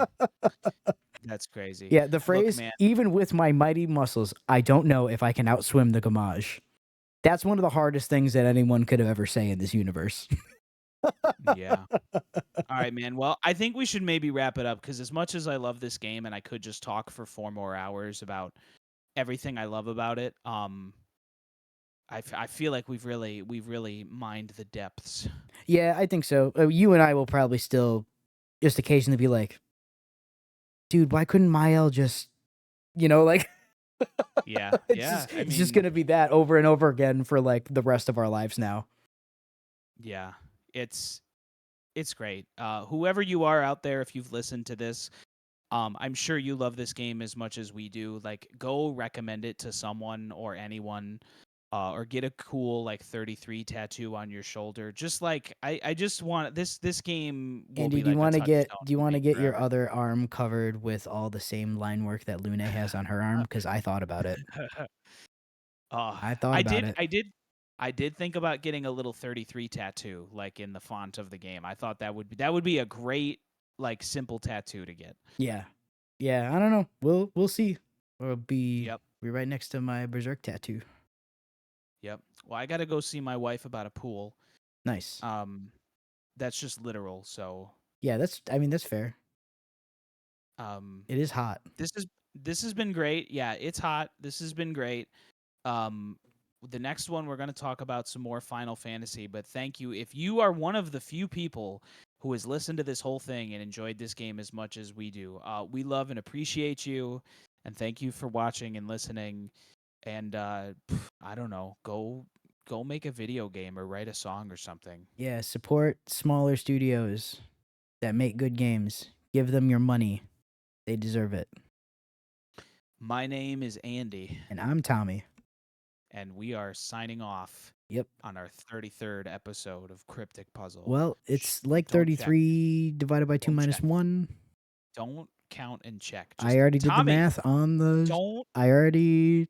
S2: That's crazy.
S1: Yeah, the
S2: Look,
S1: phrase
S2: man.
S1: "even with my mighty muscles, I don't know if I can outswim the Gamage." That's one of the hardest things that anyone could have ever say in this universe.
S2: Yeah. All right, man. Well, I think we should maybe wrap it up because as much as I love this game and I could just talk for 4 more hours about everything I love about it, I feel like we've really mined the depths.
S1: Yeah, I think so. You and I will probably still just occasionally be like, "Dude, why couldn't Mael just," like
S2: Yeah, yeah. I
S1: it's just
S2: mean,
S1: gonna be that over and over again for like the rest of our lives now.
S2: yeah. It's it's great. Whoever you are out there, if you've listened to this, I'm sure you love this game as much as we do. Like, go recommend it to someone or anyone, or get a cool like 33 tattoo on your shoulder. Just like I just want this game will
S1: Andy,
S2: be like a touchstone
S1: do you
S2: for
S1: want
S2: me
S1: to get your
S2: forever.
S1: other arm covered with all the same line work that Luna has on her arm? Because I thought about it.
S2: uh,
S1: I thought
S2: I
S1: about
S2: did
S1: it.
S2: I did I did think about getting a little 33 tattoo like in the font of the game. I thought that would be a great like simple tattoo to get.
S1: Yeah, yeah. I don't know. We'll see. It'll
S2: Yep.
S1: be right next to my Berserk tattoo.
S2: Yep. Well, I got to go see my wife about a pool.
S1: Nice.
S2: Um that's just literal, so
S1: Yeah, I mean that's fair.
S2: um
S1: It is hot.
S2: this has been great. Yeah, it's hot. This has been great. Um The next one we're going to talk about some more Final Fantasy, but thank you. If you are one of the few people who has listened to this whole thing and enjoyed this game as much as we do, we love and appreciate you, and thank you for watching and listening. And I don't know, go make a video game or write a song or something.
S1: Yeah, support smaller studios that make good games. Give them your money. They deserve it.
S2: My name is Andy,
S1: And I'm Tommy.
S2: and we are signing off
S1: Yep.
S2: on our 33rd episode of Cryptic Puzzle.
S1: Well,
S2: Shh,
S1: it's like
S2: don't check.
S1: 33 divided by 2
S2: Don't
S1: minus
S2: check.
S1: 1.
S2: Don't count and check.
S1: I
S2: Just
S1: already did the
S2: Tommy,
S1: math on the.
S2: don't.
S1: I already